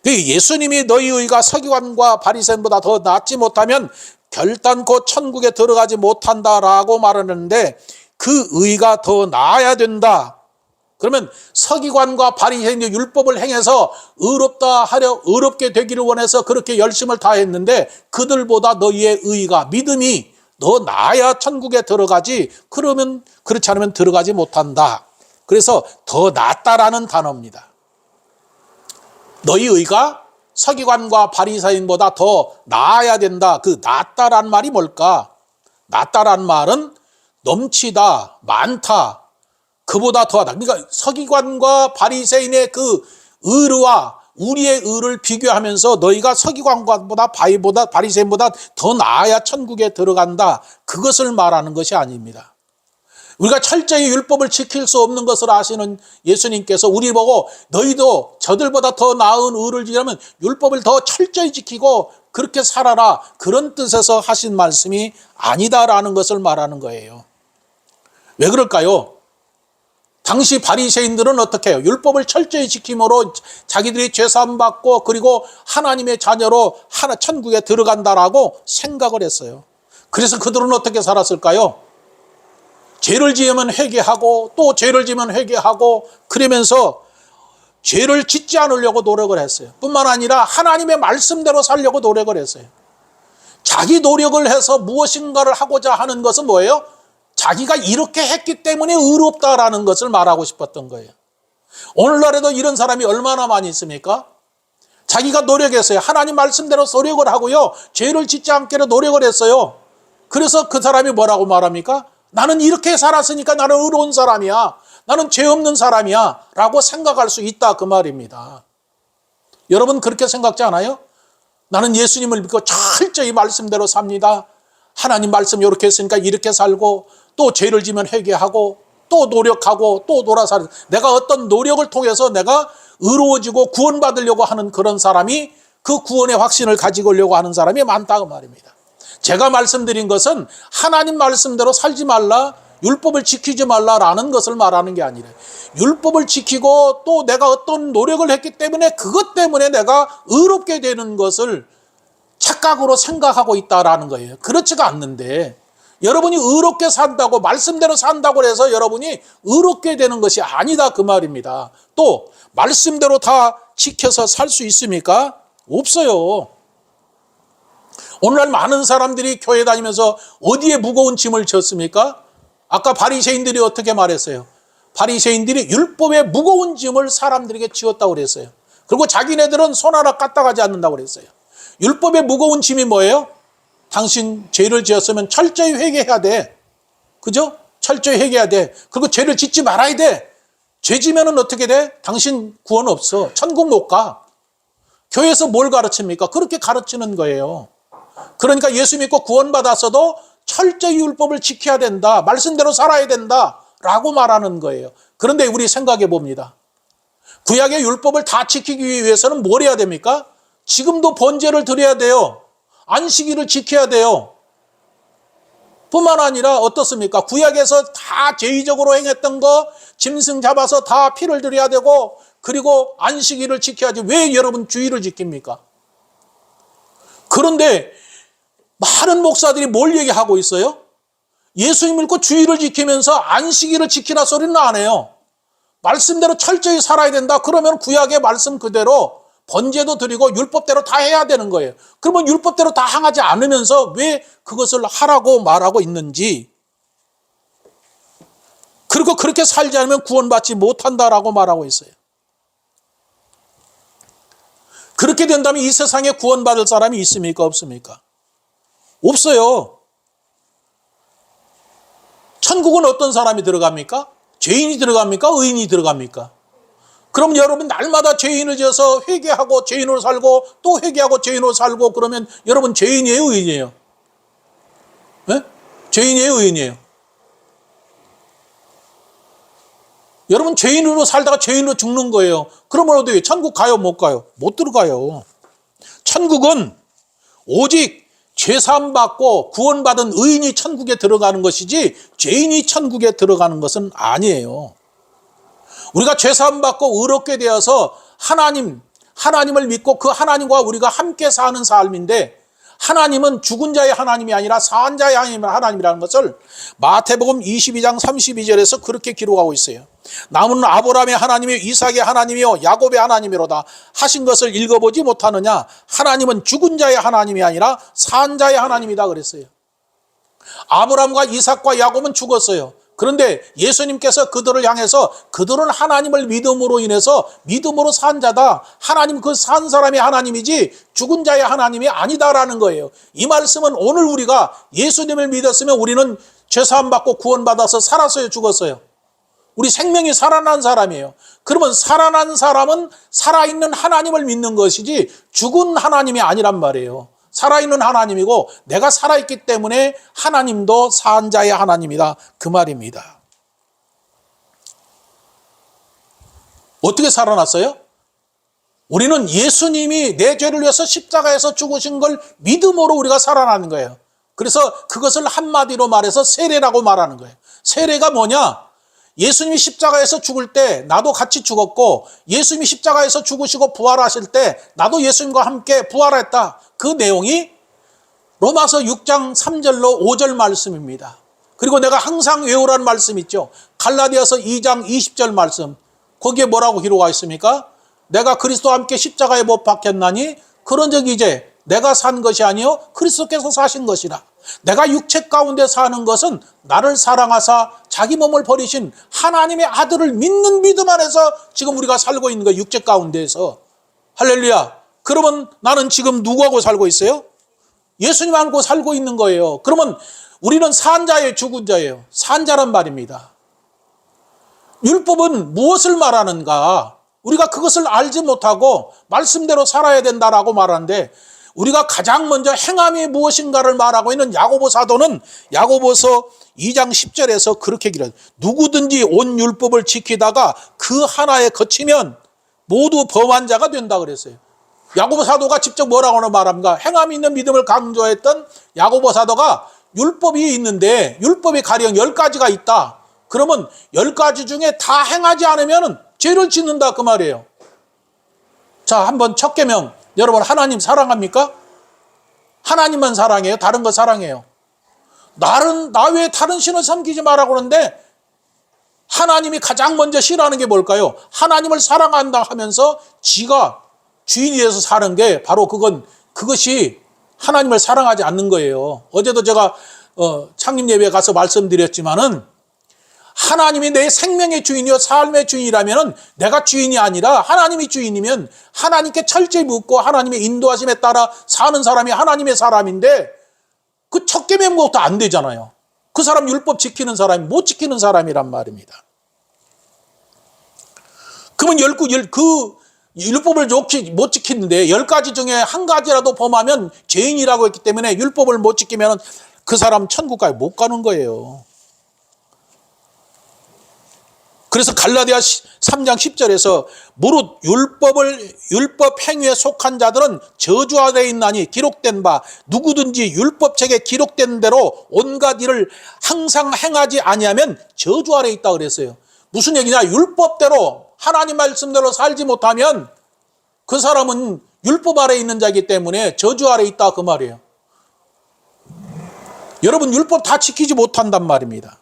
Speaker 1: 예수님이 너희 의가 서기관과 바리새인보다 더 낫지 못하면 결단코 천국에 들어가지 못한다라고 말하는데, 그 의가 더 나아야 된다. 그러면 서기관과 바리새인이 율법을 행해서 의롭게 되기를 원해서 그렇게 열심을 다했는데, 그들보다 너희의 의가, 믿음이 더 나아야 천국에 들어가지, 그렇지 않으면 들어가지 못한다. 그래서 더 낫다라는 단어입니다. 너희 의가 서기관과 바리새인보다 더 나아야 된다. 그 낫다란 말이 뭘까? 낫다란 말은 넘치다, 많다, 그보다 더하다. 그러니까 서기관과 바리새인의 그 의와 우리의 의를 비교하면서 너희가 서기관보다 바리새인보다 더 나아야 천국에 들어간다. 그것을 말하는 것이 아닙니다. 우리가 철저히 율법을 지킬 수 없는 것을 아시는 예수님께서 우리 보고 너희도 저들보다 더 나은 의를 지키려면 율법을 더 철저히 지키고 그렇게 살아라, 그런 뜻에서 하신 말씀이 아니다라는 것을 말하는 거예요. 왜 그럴까요? 당시 바리새인들은 어떻게 해요? 율법을 철저히 지킴으로 자기들이 죄사함 받고 그리고 하나님의 자녀로 천국에 들어간다라고 생각을 했어요. 그래서 그들은 어떻게 살았을까요? 죄를 지으면 회개하고 또 죄를 지으면 회개하고, 그러면서 죄를 짓지 않으려고 노력을 했어요. 뿐만 아니라 하나님의 말씀대로 살려고 노력을 했어요. 자기 노력을 해서 무엇인가를 하고자 하는 것은 뭐예요? 자기가 이렇게 했기 때문에 의롭다라는 것을 말하고 싶었던 거예요. 오늘날에도 이런 사람이 얼마나 많이 있습니까? 자기가 노력했어요. 하나님 말씀대로 노력을 하고요, 죄를 짓지 않기로 노력을 했어요. 그래서 그 사람이 뭐라고 말합니까? 나는 이렇게 살았으니까 나는 의로운 사람이야, 나는 죄 없는 사람이야 라고 생각할 수 있다, 그 말입니다. 여러분 그렇게 생각지 않아요? 나는 예수님을 믿고 철저히 말씀대로 삽니다. 하나님 말씀 이렇게 했으니까 이렇게 살고, 또 죄를 지면 회개하고 또 노력하고 또 돌아서 내가 어떤 노력을 통해서 내가 의로워지고 구원받으려고 하는 그런 사람이, 그 구원의 확신을 가지고 오려고 하는 사람이 많다, 그 말입니다. 제가 말씀드린 것은 하나님 말씀대로 살지 말라, 율법을 지키지 말라라는 것을 말하는 게 아니라, 율법을 지키고 또 내가 어떤 노력을 했기 때문에 그것 때문에 내가 의롭게 되는 것을 착각으로 생각하고 있다라는 거예요. 그렇지가 않는데, 여러분이 의롭게 산다고, 말씀대로 산다고 해서 여러분이 의롭게 되는 것이 아니다, 그 말입니다. 또 말씀대로 다 지켜서 살 수 있습니까? 없어요. 오늘날 많은 사람들이 교회 다니면서 어디에 무거운 짐을 졌습니까? 아까 바리새인들이 어떻게 말했어요? 바리새인들이 율법에 무거운 짐을 사람들에게 지었다고 그랬어요. 그리고 자기네들은 손 하나 까딱하지 않는다고 그랬어요. 율법의 무거운 짐이 뭐예요? 당신 죄를 지었으면 철저히 회개해야 돼. 그죠? 철저히 회개해야 돼. 그리고 죄를 짓지 말아야 돼. 죄 지면은 어떻게 돼? 당신 구원 없어. 천국 못 가. 교회에서 뭘 가르칩니까? 그렇게 가르치는 거예요. 그러니까 예수 믿고 구원받았어도 철저히 율법을 지켜야 된다, 말씀대로 살아야 된다 라고 말하는 거예요. 그런데 우리 생각해 봅니다. 구약의 율법을 다 지키기 위해서는 뭘 해야 됩니까? 지금도 번제를 드려야 돼요. 안식일을 지켜야 돼요. 뿐만 아니라 어떻습니까? 구약에서 다 죄의적으로 행했던 거 짐승 잡아서 다 피를 드려야 되고, 그리고 안식일을 지켜야지. 왜 여러분 주일을 지킵니까? 그런데 많은 목사들이 뭘 얘기하고 있어요? 예수님 믿고 주일을 지키면서 안식일을 지키라 소리는 안 해요. 말씀대로 철저히 살아야 된다. 그러면 구약의 말씀 그대로 번제도 드리고 율법대로 다 해야 되는 거예요. 그러면 율법대로 다 행하지 않으면서 왜 그것을 하라고 말하고 있는지. 그리고 그렇게 살지 않으면 구원받지 못한다라고 말하고 있어요. 그렇게 된다면 이 세상에 구원받을 사람이 있습니까? 없습니까? 없어요. 천국은 어떤 사람이 들어갑니까? 죄인이 들어갑니까? 의인이 들어갑니까? 그럼 여러분 날마다 죄인을 지어서 회개하고 죄인으로 살고 또 회개하고 죄인으로 살고 그러면 여러분 죄인이에요? 의인이에요? 네? 죄인이에요? 의인이에요? 여러분 죄인으로 살다가 죄인으로 죽는 거예요. 그러면 어디에 천국 가요? 못 가요? 못 들어가요. 천국은 오직 죄사함 받고 구원받은 의인이 천국에 들어가는 것이지 죄인이 천국에 들어가는 것은 아니에요. 우리가 죄사함 받고 의롭게 되어서 하나님을 믿고 그 하나님과 우리가 함께 사는 삶인데 하나님은 죽은 자의 하나님이 아니라 산 자의 하나님이라는 것을 마태복음 22장 32절에서 그렇게 기록하고 있어요. 나무는 아브라함의 하나님이요 이삭의 하나님이요 야곱의 하나님이로다 하신 것을 읽어보지 못하느냐? 하나님은 죽은 자의 하나님이 아니라 산 자의 하나님이다 그랬어요. 아브라함과 이삭과 야곱은 죽었어요. 그런데 예수님께서 그들을 향해서 그들은 하나님을 믿음으로 인해서 믿음으로 산 자다. 하나님 그 산 사람이 하나님이지 죽은 자의 하나님이 아니다라는 거예요. 이 말씀은 오늘 우리가 예수님을 믿었으면 우리는 죄사함 받고 구원받아서 살았어요, 죽었어요? 우리 생명이 살아난 사람이에요. 그러면 살아난 사람은 살아있는 하나님을 믿는 것이지 죽은 하나님이 아니란 말이에요. 살아있는 하나님이고 내가 살아있기 때문에 하나님도 산 자의 하나님이다 그 말입니다. 어떻게 살아났어요? 우리는 예수님이 내 죄를 위해서 십자가에서 죽으신 걸 믿음으로 우리가 살아나는 거예요. 그래서 그것을 한마디로 말해서 세례라고 말하는 거예요. 세례가 뭐냐? 예수님이 십자가에서 죽을 때 나도 같이 죽었고 예수님이 십자가에서 죽으시고 부활하실 때 나도 예수님과 함께 부활했다. 그 내용이 로마서 6장 3절로 5절 말씀입니다. 그리고 내가 항상 외우라는 말씀 있죠. 갈라디아서 2장 20절 말씀. 거기에 뭐라고 기록하고 있습니까? 내가 그리스도와 함께 십자가에 못 박혔나니 그런즉 이제 내가 산 것이 아니요 그리스도께서 사신 것이라. 내가 육체 가운데 사는 것은 나를 사랑하사 자기 몸을 버리신 하나님의 아들을 믿는 믿음 안에서 지금 우리가 살고 있는 거예요. 육체 가운데에서. 할렐루야. 그러면 나는 지금 누구하고 살고 있어요? 예수님 안고 살고 있는 거예요. 그러면 우리는 산 자예요, 죽은 자예요? 산 자란 말입니다. 율법은 무엇을 말하는가? 우리가 그것을 알지 못하고 말씀대로 살아야 된다라고 말하는데 우리가 가장 먼저 행함이 무엇인가를 말하고 있는 야고보 사도는 야고보서 2장 10절에서 그렇게 기록해요. 누구든지 온 율법을 지키다가 그 하나에 거치면 모두 범한 자가 된다 그랬어요. 야고보 사도가 직접 뭐라고 말합니까? 행함이 있는 믿음을 강조했던 야고보 사도가 율법이 있는데 율법이 가령 10가지가 있다. 그러면 10가지 중에 다 행하지 않으면 죄를 짓는다 그 말이에요. 자, 한번 첫 계명. 여러분 하나님 사랑합니까? 하나님만 사랑해요? 다른 거 사랑해요? 나 외에 다른 신을 섬기지 말라고 그러는데 하나님이 가장 먼저 싫어하는 게 뭘까요? 하나님을 사랑한다 하면서 지가 주인이 돼서 사는 게 바로 그것이 하나님을 사랑하지 않는 거예요. 어제도 제가 창립 예배에 가서 말씀드렸지만은 하나님이 내 생명의 주인이요 삶의 주인이라면 내가 주인이 아니라 하나님이 주인이면 하나님께 철저히 묻고 하나님의 인도하심에 따라 사는 사람이 하나님의 사람인데 그 첫 계명부터 안 되잖아요. 그 사람 율법 지키는 사람이 못 지키는 사람이란 말입니다. 그러면 그 율법을 못 지키는데 10가지 중에 한 가지라도 범하면 죄인이라고 했기 때문에 율법을 못 지키면 그 사람 천국까지 못 가는 거예요. 그래서 갈라디아 3장 10절에서 무릇 율법 행위에 속한 자들은 저주 아래에 있나니 기록된 바 누구든지 율법책에 기록된 대로 온갖 일을 항상 행하지 아니하면 저주 아래에 있다 그랬어요. 무슨 얘기냐? 율법대로 하나님 말씀대로 살지 못하면 그 사람은 율법 아래에 있는 자이기 때문에 저주 아래에 있다 그 말이에요. 여러분 율법 다 지키지 못한단 말입니다.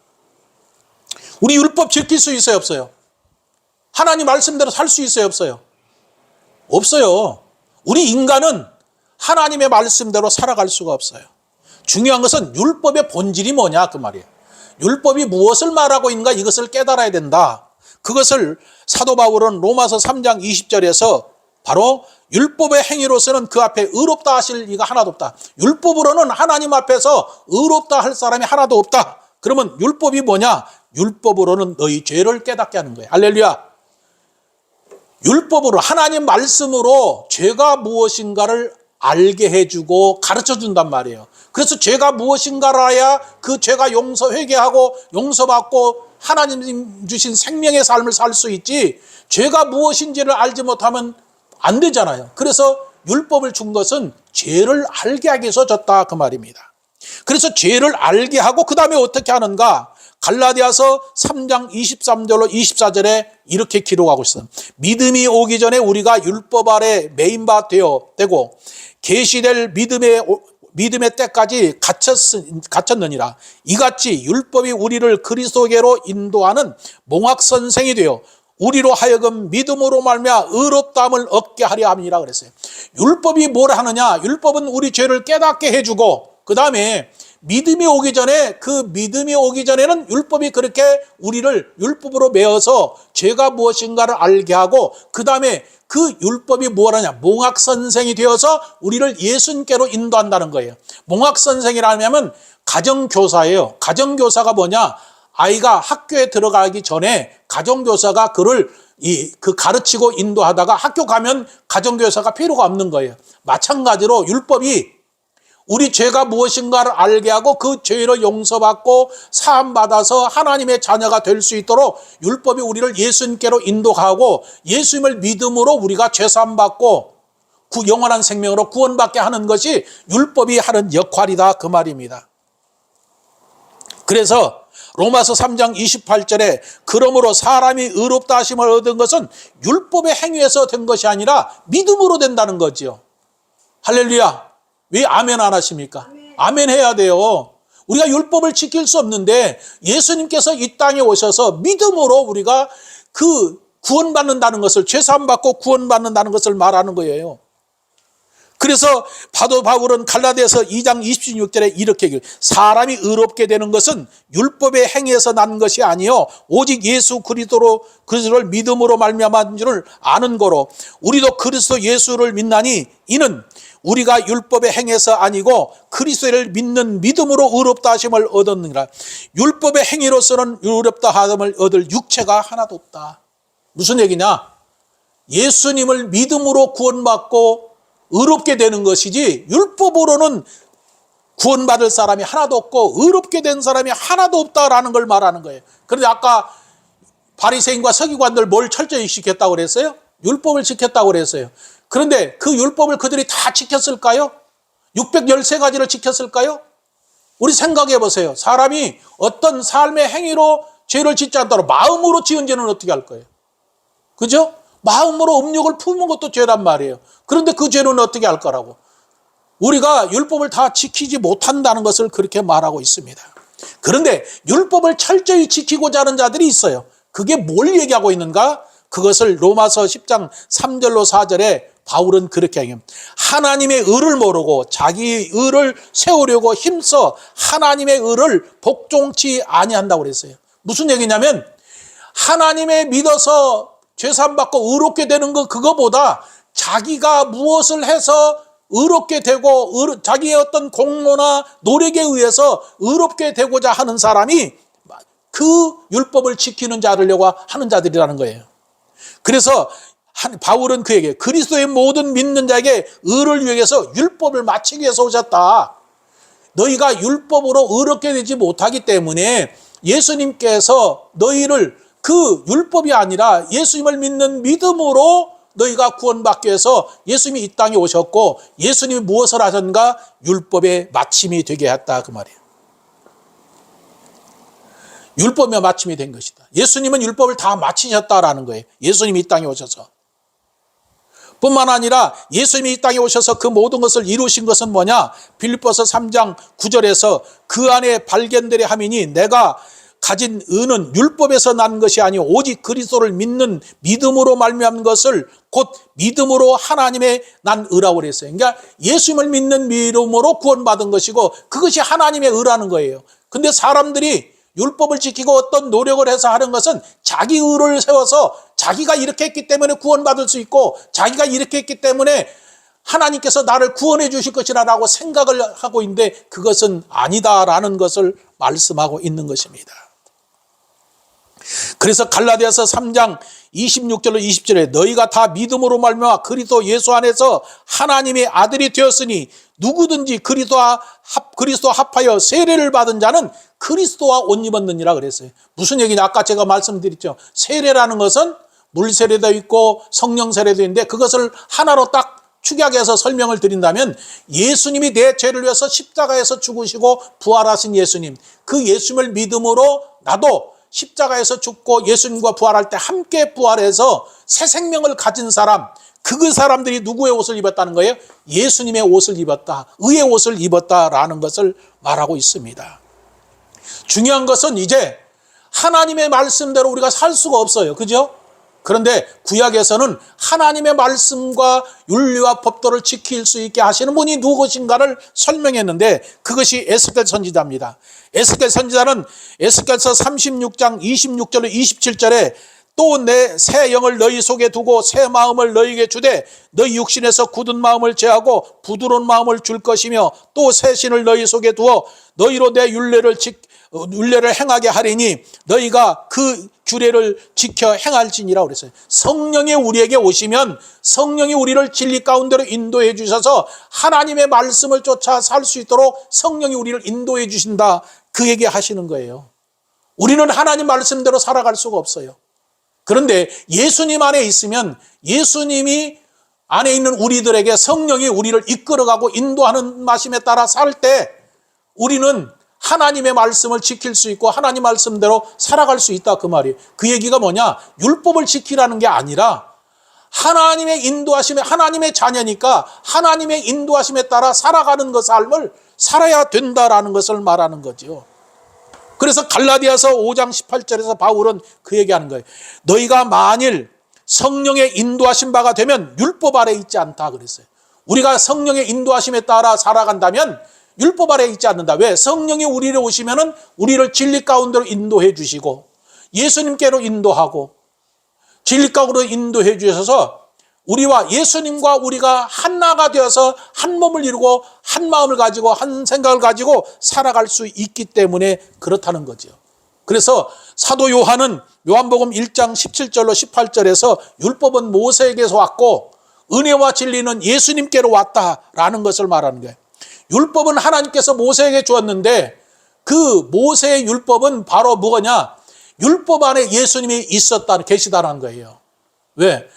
Speaker 1: 우리 율법 지킬 수 있어요, 없어요? 하나님 말씀대로 살 수 있어요, 없어요? 없어요. 우리 인간은 하나님의 말씀대로 살아갈 수가 없어요. 중요한 것은 율법의 본질이 뭐냐 그 말이에요. 율법이 무엇을 말하고 있는가 이것을 깨달아야 된다. 그것을 사도 바울은 로마서 3장 20절에서 바로 율법의 행위로서는 그 앞에 의롭다 하실 이가 하나도 없다. 율법으로는 하나님 앞에서 의롭다 할 사람이 하나도 없다. 그러면 율법이 뭐냐? 율법으로는 너희 죄를 깨닫게 하는 거예요. 할렐루야. 율법으로 하나님 말씀으로 죄가 무엇인가를 알게 해주고 가르쳐 준단 말이에요. 그래서 죄가 무엇인가를 알아야 그 죄가 회개하고 용서받고 하나님 주신 생명의 삶을 살 수 있지, 죄가 무엇인지를 알지 못하면 안 되잖아요. 그래서 율법을 준 것은 죄를 알게 하기 위해서 줬다 그 말입니다. 그래서 죄를 알게 하고 그 다음에 어떻게 하는가? 갈라디아서 3장 23절로 24절에 이렇게 기록하고 있어요. 믿음이 오기 전에 우리가 율법 아래 매인 바 되고 계시될 믿음의 때까지 갇혔느니라. 이같이 율법이 우리를 그리스도께로 인도하는 몽학선생이 되어 우리로 하여금 믿음으로 말미암아 의롭다함을 얻게 하려 함이라 그랬어요. 율법이 뭘 하느냐? 율법은 우리 죄를 깨닫게 해주고 그 다음에 믿음이 오기 전에는 율법이 그렇게 우리를 율법으로 메어서 죄가 무엇인가를 알게 하고 그 다음에 그 율법이 뭘 하냐? 몽학선생이 되어서 우리를 예수님께로 인도한다는 거예요. 몽학선생이라면 가정교사예요. 가정교사가 뭐냐? 아이가 학교에 들어가기 전에 가정교사가 그를 가르치고 인도하다가 학교 가면 가정교사가 필요가 없는 거예요. 마찬가지로 율법이 우리 죄가 무엇인가를 알게 하고 그 죄를 용서받고 사함받아서 하나님의 자녀가 될 수 있도록 율법이 우리를 예수님께로 인도하고 예수님을 믿음으로 우리가 죄 사함받고 영원한 생명으로 구원받게 하는 것이 율법이 하는 역할이다 그 말입니다. 그래서 로마서 3장 28절에 그러므로 사람이 의롭다 하심을 얻은 것은 율법의 행위에서 된 것이 아니라 믿음으로 된다는 거지요. 할렐루야. 왜 아멘 안 하십니까? 아멘 해야 돼요. 우리가 율법을 지킬 수 없는데 예수님께서 이 땅에 오셔서 믿음으로 우리가 구원받는다는 것을, 죄사함받고 구원받는다는 것을 말하는 거예요. 그래서 바울은 갈라디아서 2장 26절에 이렇게 얘기해요. 사람이 의롭게 되는 것은 율법의 행위에서 난 것이 아니요 오직 예수 그리스도를 믿음으로 말미암은 줄을 아는 거로 우리도 그리스도 예수를 믿나니 이는 우리가 율법의 행위에서 아니고 그리스도를 믿는 믿음으로 의롭다 하심을 얻었느니라. 율법의 행위로서는 의롭다 하심을 얻을 육체가 하나도 없다. 무슨 얘기냐? 예수님을 믿음으로 구원받고 의롭게 되는 것이지 율법으로는 구원받을 사람이 하나도 없고 의롭게 된 사람이 하나도 없다라는 걸 말하는 거예요. 그런데 아까 바리새인과 서기관들 뭘 철저히 지켰다고 그랬어요? 율법을 지켰다고 그랬어요. 그런데 그 율법을 그들이 다 지켰을까요? 613가지를 지켰을까요? 우리 생각해 보세요. 사람이 어떤 삶의 행위로 죄를 짓지 않도록 마음으로 지은 죄는 어떻게 할 거예요? 그죠? 마음으로 음욕을 품은 것도 죄란 말이에요. 그런데 그 죄는 어떻게 할 거라고? 우리가 율법을 다 지키지 못한다는 것을 그렇게 말하고 있습니다. 그런데 율법을 철저히 지키고자 하는 자들이 있어요. 그게 뭘 얘기하고 있는가? 그것을 로마서 10장 3절로 4절에 바울은 그렇게 얘기합니다. 하나님의 의를 모르고 자기 의를 세우려고 힘써 하나님의 의를 복종치 아니한다고 그랬어요. 무슨 얘기냐면 하나님의 믿어서 죄사함받고 의롭게 되는 거 그거보다 자기가 무엇을 해서 의롭게 되고 자기의 어떤 공로나 노력에 의해서 의롭게 되고자 하는 사람이 그 율법을 지키는 자들려고 하는 자들이라는 거예요. 그래서 바울은 그에게 그리스도의 모든 믿는 자에게 의를 위해서 율법을 마치기 위해서 오셨다. 너희가 율법으로 의롭게 되지 못하기 때문에 예수님께서 너희를 그 율법이 아니라 예수님을 믿는 믿음으로 너희가 구원받기 위해서 예수님이 이 땅에 오셨고 예수님이 무엇을 하셨는가? 율법의 마침이 되게 했다 그 말이에요. 율법의 마침이 된 것이다. 예수님은 율법을 다 마치셨다라는 거예요. 예수님이 이 땅에 오셔서. 뿐만 아니라 예수님이 이 땅에 오셔서 그 모든 것을 이루신 것은 뭐냐? 빌립보서 3장 9절에서 그 안에 발견되려 함이니 내가 가진 의는 율법에서 난 것이 아니오 오직 그리스도를 믿는 믿음으로 말미암은 것을 곧 믿음으로 하나님의 난 의라고 그랬어요. 그러니까 예수님을 믿는 믿음으로 구원받은 것이고 그것이 하나님의 의라는 거예요. 근데 사람들이 율법을 지키고 어떤 노력을 해서 하는 것은 자기 의를 세워서 자기가 이렇게 했기 때문에 구원받을 수 있고 자기가 이렇게 했기 때문에 하나님께서 나를 구원해 주실 것이라고 생각을 하고 있는데 그것은 아니다라는 것을 말씀하고 있는 것입니다. 그래서 갈라디아서 3장 26절로 20절에 너희가 다 믿음으로 말미암아 그리스도 예수 안에서 하나님의 아들이 되었으니 누구든지 그리스도 합하여 세례를 받은 자는 그리스도와 옷 입었느니라 그랬어요. 무슨 얘기냐? 아까 제가 말씀드렸죠. 세례라는 것은 물 세례도 있고 성령 세례도 있는데 그것을 하나로 딱 축약해서 설명을 드린다면 예수님이 내 죄를 위해서 십자가에서 죽으시고 부활하신 예수님, 그 예수님을 믿음으로 나도 십자가에서 죽고 예수님과 부활할 때 함께 부활해서 새 생명을 가진 사람, 그 사람들이 누구의 옷을 입었다는 거예요? 예수님의 옷을 입었다, 의의 옷을 입었다라는 것을 말하고 있습니다. 중요한 것은 이제 하나님의 말씀대로 우리가 살 수가 없어요. 그죠? 그런데 구약에서는 하나님의 말씀과 윤리와 법도를 지킬 수 있게 하시는 분이 누구신가를 설명했는데 그것이 에스겔 선지자입니다. 에스겔 선지자는 에스겔서 36장 26절로 27절에 또 내 새 영을 너희 속에 두고 새 마음을 너희에게 주되 너희 육신에서 굳은 마음을 제하고 부드러운 마음을 줄 것이며 또 새 신을 너희 속에 두어 너희로 내 윤례를 행하게 하리니 너희가 그 규례를 지켜 행할지니라 그랬어요. 성령이 우리에게 오시면 성령이 우리를 진리 가운데로 인도해 주셔서 하나님의 말씀을 쫓아 살 수 있도록 성령이 우리를 인도해 주신다, 그 얘기 하시는 거예요. 우리는 하나님 말씀대로 살아갈 수가 없어요. 그런데 예수님 안에 있으면 예수님이 안에 있는 우리들에게 성령이 우리를 이끌어가고 인도하는 말씀에 따라 살 때 우리는 하나님의 말씀을 지킬 수 있고 하나님 말씀대로 살아갈 수 있다, 그 말이에요. 그 얘기가 뭐냐? 율법을 지키라는 게 아니라 하나님의 인도하심에, 하나님의 자녀니까 하나님의 인도하심에 따라 살아가는 그 삶을 살아야 된다라는 것을 말하는 거죠. 그래서 갈라디아서 5장 18절에서 바울은 그 얘기하는 거예요. 너희가 만일 성령의 인도하신 바가 되면 율법 아래 있지 않다 그랬어요. 우리가 성령의 인도하심에 따라 살아간다면 율법 아래 있지 않는다. 왜? 성령이 우리를 오시면은 우리를 진리 가운데로 인도해 주시고 예수님께로 인도하고 진리 가운데로 인도해 주셔서 우리와 예수님과 우리가 하나가 되어서 한 몸을 이루고 한 마음을 가지고 한 생각을 가지고 살아갈 수 있기 때문에 그렇다는 거죠. 그래서 사도 요한은 요한복음 1장 17절로 18절에서 율법은 모세에게서 왔고 은혜와 진리는 예수님께로 왔다라는 것을 말하는 거예요. 율법은 하나님께서 모세에게 주었는데 그 모세의 율법은 바로 뭐냐? 율법 안에 예수님이 계시다는 거예요. 왜?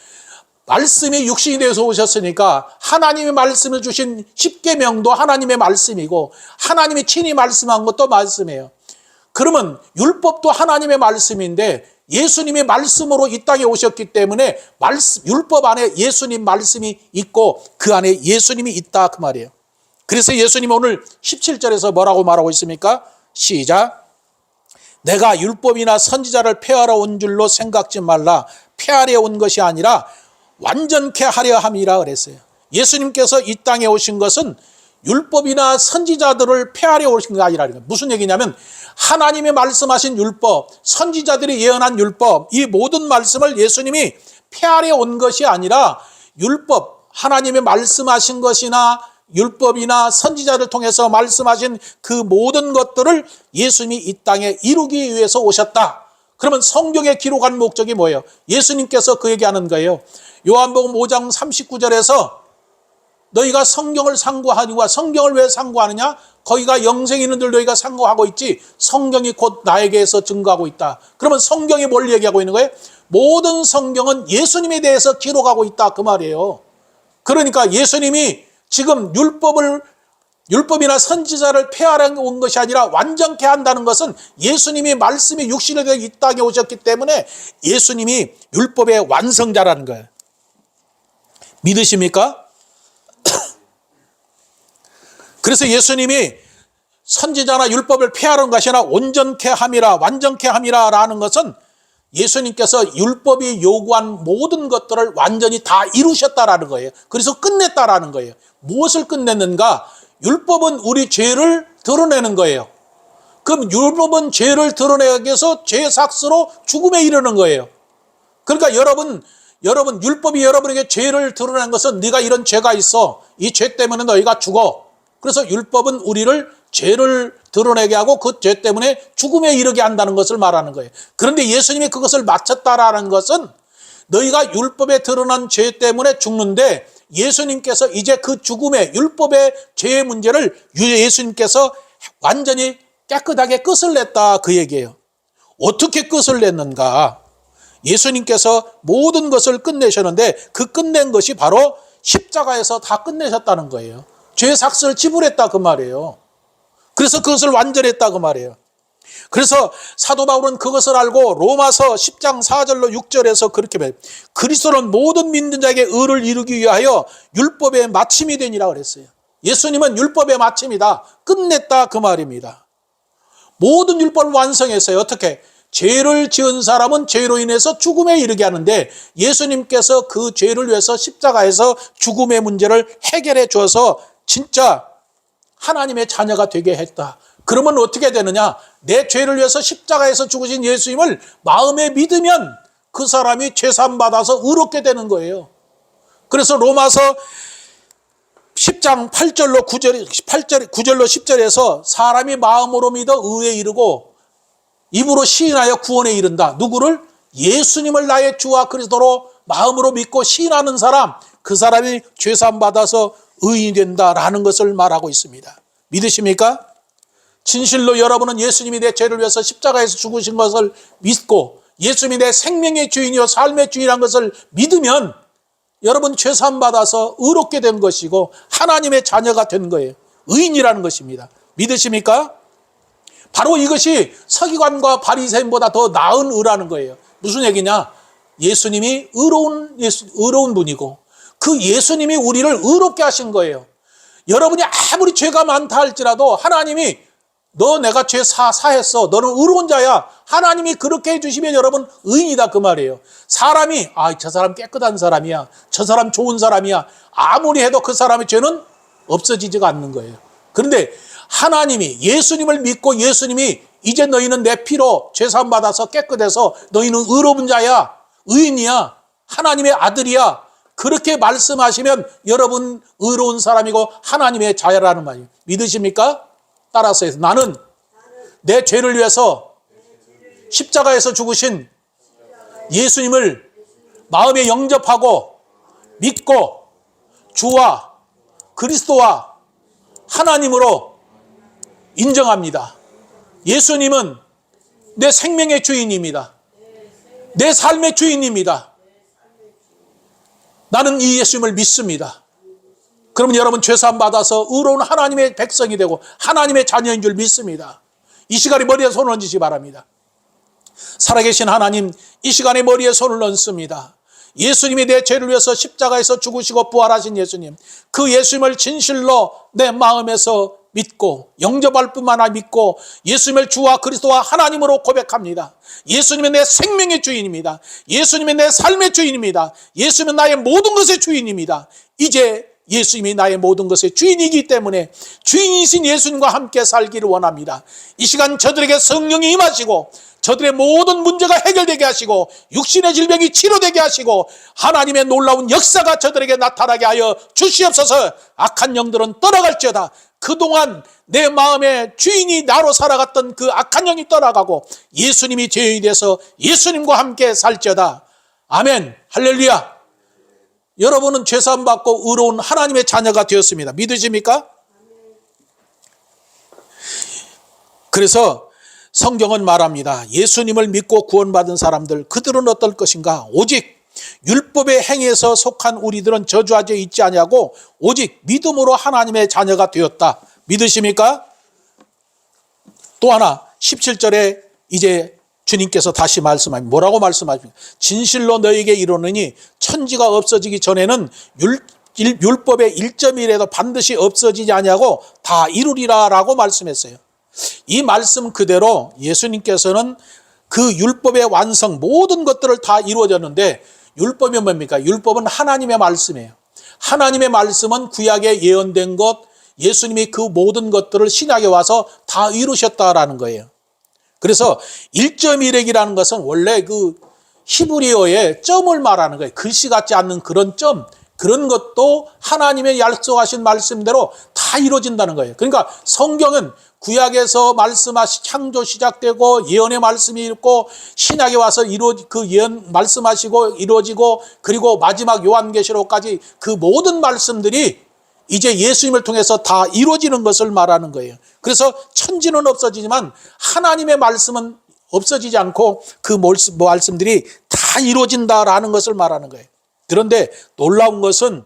Speaker 1: 말씀이 육신이 되어서 오셨으니까 하나님의 말씀을 주신 십계명도 하나님의 말씀이고 하나님이 친히 말씀한 것도 말씀이에요. 그러면 율법도 하나님의 말씀인데 예수님의 말씀으로 이 땅에 오셨기 때문에 율법 안에 예수님 말씀이 있고 그 안에 예수님이 있다, 그 말이에요. 그래서 예수님 오늘 17절에서 뭐라고 말하고 있습니까? 시작. 내가 율법이나 선지자를 폐하러 온 줄로 생각지 말라. 폐하려 온 것이 아니라 완전케 하려 함이라 그랬어요. 예수님께서 이 땅에 오신 것은 율법이나 선지자들을 폐하려 오신 게 아니라, 무슨 얘기냐면 하나님의 말씀하신 율법, 선지자들이 예언한 율법, 이 모든 말씀을 예수님이 폐하려 온 것이 아니라 율법, 하나님의 말씀하신 것이나 율법이나 선지자를 통해서 말씀하신 그 모든 것들을 예수님이 이 땅에 이루기 위해서 오셨다. 그러면 성경에 기록한 목적이 뭐예요? 예수님께서 그 얘기하는 거예요. 요한복음 5장 39절에서 너희가 성경을 상고하니와 성경을 왜 상고하느냐? 거기가 영생이 있는 줄 너희가 상고하고 있지 성경이 곧 나에게서 증거하고 있다. 그러면 성경이 뭘 얘기하고 있는 거예요? 모든 성경은 예수님에 대해서 기록하고 있다, 그 말이에요. 그러니까 예수님이 지금 율법이나 선지자를 폐하러 온 것이 아니라 완전케 한다는 것은 예수님이 말씀이 육신이 되어 이 땅에 오셨기 때문에 예수님이 율법의 완성자라는 거예요. 믿으십니까? 그래서 예수님이 선지자나 율법을 폐하러 온 것이 아니라 온전케 함이라, 완전케 함이라 라는 것은 예수님께서 율법이 요구한 모든 것들을 완전히 다 이루셨다라는 거예요. 그래서 끝냈다라는 거예요. 무엇을 끝냈는가? 율법은 우리 죄를 드러내는 거예요. 그럼 율법은 죄를 드러내기 위해서 죄 삭스로 죽음에 이르는 거예요. 그러니까 여러분 율법이 여러분에게 죄를 드러낸 것은 네가 이런 죄가 있어. 이 죄 때문에 너희가 죽어. 그래서 율법은 우리를 죄를 드러내게 하고 그 죄 때문에 죽음에 이르게 한다는 것을 말하는 거예요. 그런데 예수님이 그것을 마쳤다라는 것은 너희가 율법에 드러난 죄 때문에 죽는데 예수님께서 이제 그 죽음의 율법의 죄의 문제를 예수님께서 완전히 깨끗하게 끝을 냈다 그 얘기예요. 어떻게 끝을 냈는가? 예수님께서 모든 것을 끝내셨는데 그 끝낸 것이 바로 십자가에서 다 끝내셨다는 거예요. 죄의 삭스를 지불했다 그 말이에요. 그래서 그것을 완전했다 그 말이에요. 그래서 사도 바울은 그것을 알고 로마서 10장 4절로 6절에서 그렇게 말해요. 그리스도는 모든 믿는 자에게 의를 이루기 위하여 율법의 마침이 되니라 그랬어요. 예수님은 율법의 마침이다. 끝냈다 그 말입니다. 모든 율법을 완성했어요. 어떻게? 죄를 지은 사람은 죄로 인해서 죽음에 이르게 하는데 예수님께서 그 죄를 위해서 십자가에서 죽음의 문제를 해결해 줘서 진짜 하나님의 자녀가 되게 했다. 그러면 어떻게 되느냐? 내 죄를 위해서 십자가에서 죽으신 예수님을 마음에 믿으면 그 사람이 죄사함 받아서 의롭게 되는 거예요. 그래서 로마서 10장 8절로 10절에서 사람이 마음으로 믿어 의에 이르고 입으로 시인하여 구원에 이른다. 누구를? 예수님을 나의 주와 그리스도로 마음으로 믿고 시인하는 사람, 그 사람이 죄사함 받아서 의인이 된다라는 것을 말하고 있습니다. 믿으십니까? 진실로 여러분은 예수님이 내 죄를 위해서 십자가에서 죽으신 것을 믿고 예수님이 내 생명의 주인이요 삶의 주인이라는 것을 믿으면 여러분 죄사함 받아서 의롭게 된 것이고 하나님의 자녀가 된 거예요. 의인이라는 것입니다. 믿으십니까? 바로 이것이 서기관과 바리새인보다 더 나은 의라는 거예요. 무슨 얘기냐? 예수님이 의로운 분이고 그 예수님이 우리를 의롭게 하신 거예요. 여러분이 아무리 죄가 많다 할지라도 하나님이 너 내가 죄 사했어. 너는 의로운 자야. 하나님이 그렇게 해주시면 여러분 의인이다 그 말이에요. 사람이 저 사람 깨끗한 사람이야. 저 사람 좋은 사람이야. 아무리 해도 그 사람의 죄는 없어지지가 않는 거예요. 그런데 하나님이 예수님을 믿고 예수님이 이제 너희는 내 피로 죄사함 받아서 깨끗해서 너희는 의로운 자야. 의인이야. 하나님의 아들이야. 그렇게 말씀하시면 여러분 의로운 사람이고 하나님의 자녀라는 말이에요. 믿으십니까? 따라서 해서 나는 내 죄를 위해서 십자가에서 죽으신 예수님을 마음에 영접하고 믿고 주와 그리스도와 하나님으로 인정합니다. 예수님은 내 생명의 주인입니다. 내 삶의 주인입니다. 나는 이 예수님을 믿습니다. 그러면 여러분 죄사함 받아서 의로운 하나님의 백성이 되고 하나님의 자녀인 줄 믿습니다. 이 시간에 머리에 손을 얹으시기 바랍니다. 살아계신 하나님, 이 시간에 머리에 손을 얹습니다. 예수님이 내 죄를 위해서 십자가에서 죽으시고 부활하신 예수님, 그 예수님을 진실로 내 마음에서 믿고 영접할 뿐만 아니라 믿고 예수님을 주와 그리스도와 하나님으로 고백합니다. 예수님은 내 생명의 주인입니다. 예수님은 내 삶의 주인입니다. 예수님은 나의 모든 것의 주인입니다. 이제 예수님이 나의 모든 것의 주인이기 때문에 주인이신 예수님과 함께 살기를 원합니다. 이 시간 저들에게 성령이 임하시고 저들의 모든 문제가 해결되게 하시고 육신의 질병이 치료되게 하시고 하나님의 놀라운 역사가 저들에게 나타나게 하여 주시옵소서. 악한 영들은 떠나갈지어다. 그동안 내 마음의 주인이 나로 살아갔던 그 악한 영이 떠나가고 예수님이 죄인이 돼서 예수님과 함께 살지어다. 아멘. 할렐루야. 여러분은 죄사함 받고 의로운 하나님의 자녀가 되었습니다. 믿으십니까? 그래서 성경은 말합니다. 예수님을 믿고 구원받은 사람들, 그들은 어떨 것인가? 오직 율법의 행위에서 속한 우리들은 저주하지 있지 아니하고 오직 믿음으로 하나님의 자녀가 되었다. 믿으십니까? 또 하나 17절에 이제 주님께서 다시 말씀합니다. 뭐라고 말씀하십니까? 진실로 너에게 이르노니 천지가 없어지기 전에는 율법의 1.1에도 반드시 없어지지 아니하고 다 이루리라 라고 말씀했어요. 이 말씀 그대로 예수님께서는 그 율법의 완성 모든 것들을 다 이루어졌는데 율법이 뭡니까? 율법은 하나님의 말씀이에요. 하나님의 말씀은 구약에 예언된 것, 예수님이 그 모든 것들을 신약에 와서 다 이루셨다라는 거예요. 그래서 1.1핵이라는 것은 원래 그 히브리어의 점을 말하는 거예요. 글씨 같지 않는 그런 점, 그런 것도 하나님의 약속하신 말씀대로 다 이루어진다는 거예요. 그러니까 성경은 구약에서 말씀하신 창조 시작되고 예언의 말씀이 있고 신약에 와서 그 예언 말씀하시고 이루어지고 그리고 마지막 요한계시록까지 그 모든 말씀들이 이제 예수님을 통해서 다 이루어지는 것을 말하는 거예요. 그래서 천지는 없어지지만 하나님의 말씀은 없어지지 않고 그 말씀들이 다 이루어진다라는 것을 말하는 거예요. 그런데 놀라운 것은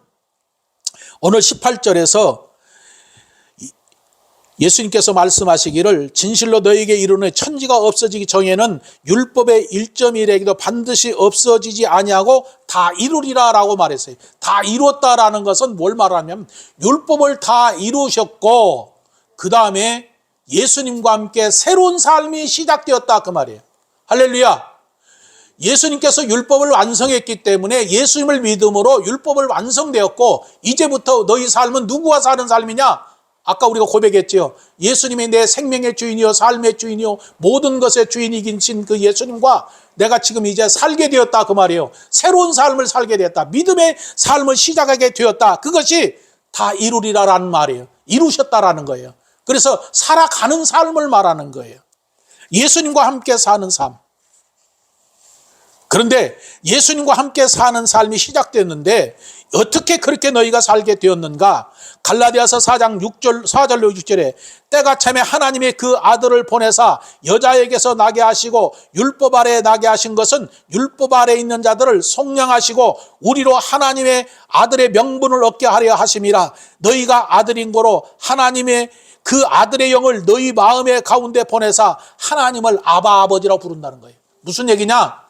Speaker 1: 오늘 18절에서 예수님께서 말씀하시기를 진실로 너희에게 이르노니 천지가 없어지기 전에는 율법의 1.1핵도 반드시 없어지지 아니하고 다 이루리라 라고 말했어요. 다 이루었다라는 것은 뭘 말하냐면 율법을 다 이루셨고 그 다음에 예수님과 함께 새로운 삶이 시작되었다 그 말이에요. 할렐루야. 예수님께서 율법을 완성했기 때문에 예수님을 믿음으로 율법을 완성되었고 이제부터 너희 삶은 누구와 사는 삶이냐? 아까 우리가 고백했지요. 예수님이 내 생명의 주인이요 삶의 주인이요 모든 것의 주인이신 그 예수님과 내가 지금 이제 살게 되었다 그 말이에요. 새로운 삶을 살게 되었다. 믿음의 삶을 시작하게 되었다. 그것이 다 이루리라라는 말이에요. 이루셨다라는 거예요. 그래서 살아가는 삶을 말하는 거예요. 예수님과 함께 사는 삶. 그런데 예수님과 함께 사는 삶이 시작됐는데 어떻게 그렇게 너희가 살게 되었는가? 갈라디아서 4장 4절로 6절에 때가 참에 하나님의 그 아들을 보내사 여자에게서 나게 하시고 율법 아래에 나게 하신 것은 율법 아래에 있는 자들을 속량하시고 우리로 하나님의 아들의 명분을 얻게 하려 하심이라. 너희가 아들인 거로 하나님의 그 아들의 영을 너희 마음의 가운데 보내사 하나님을 아바 아버지라고 부른다는 거예요. 무슨 얘기냐?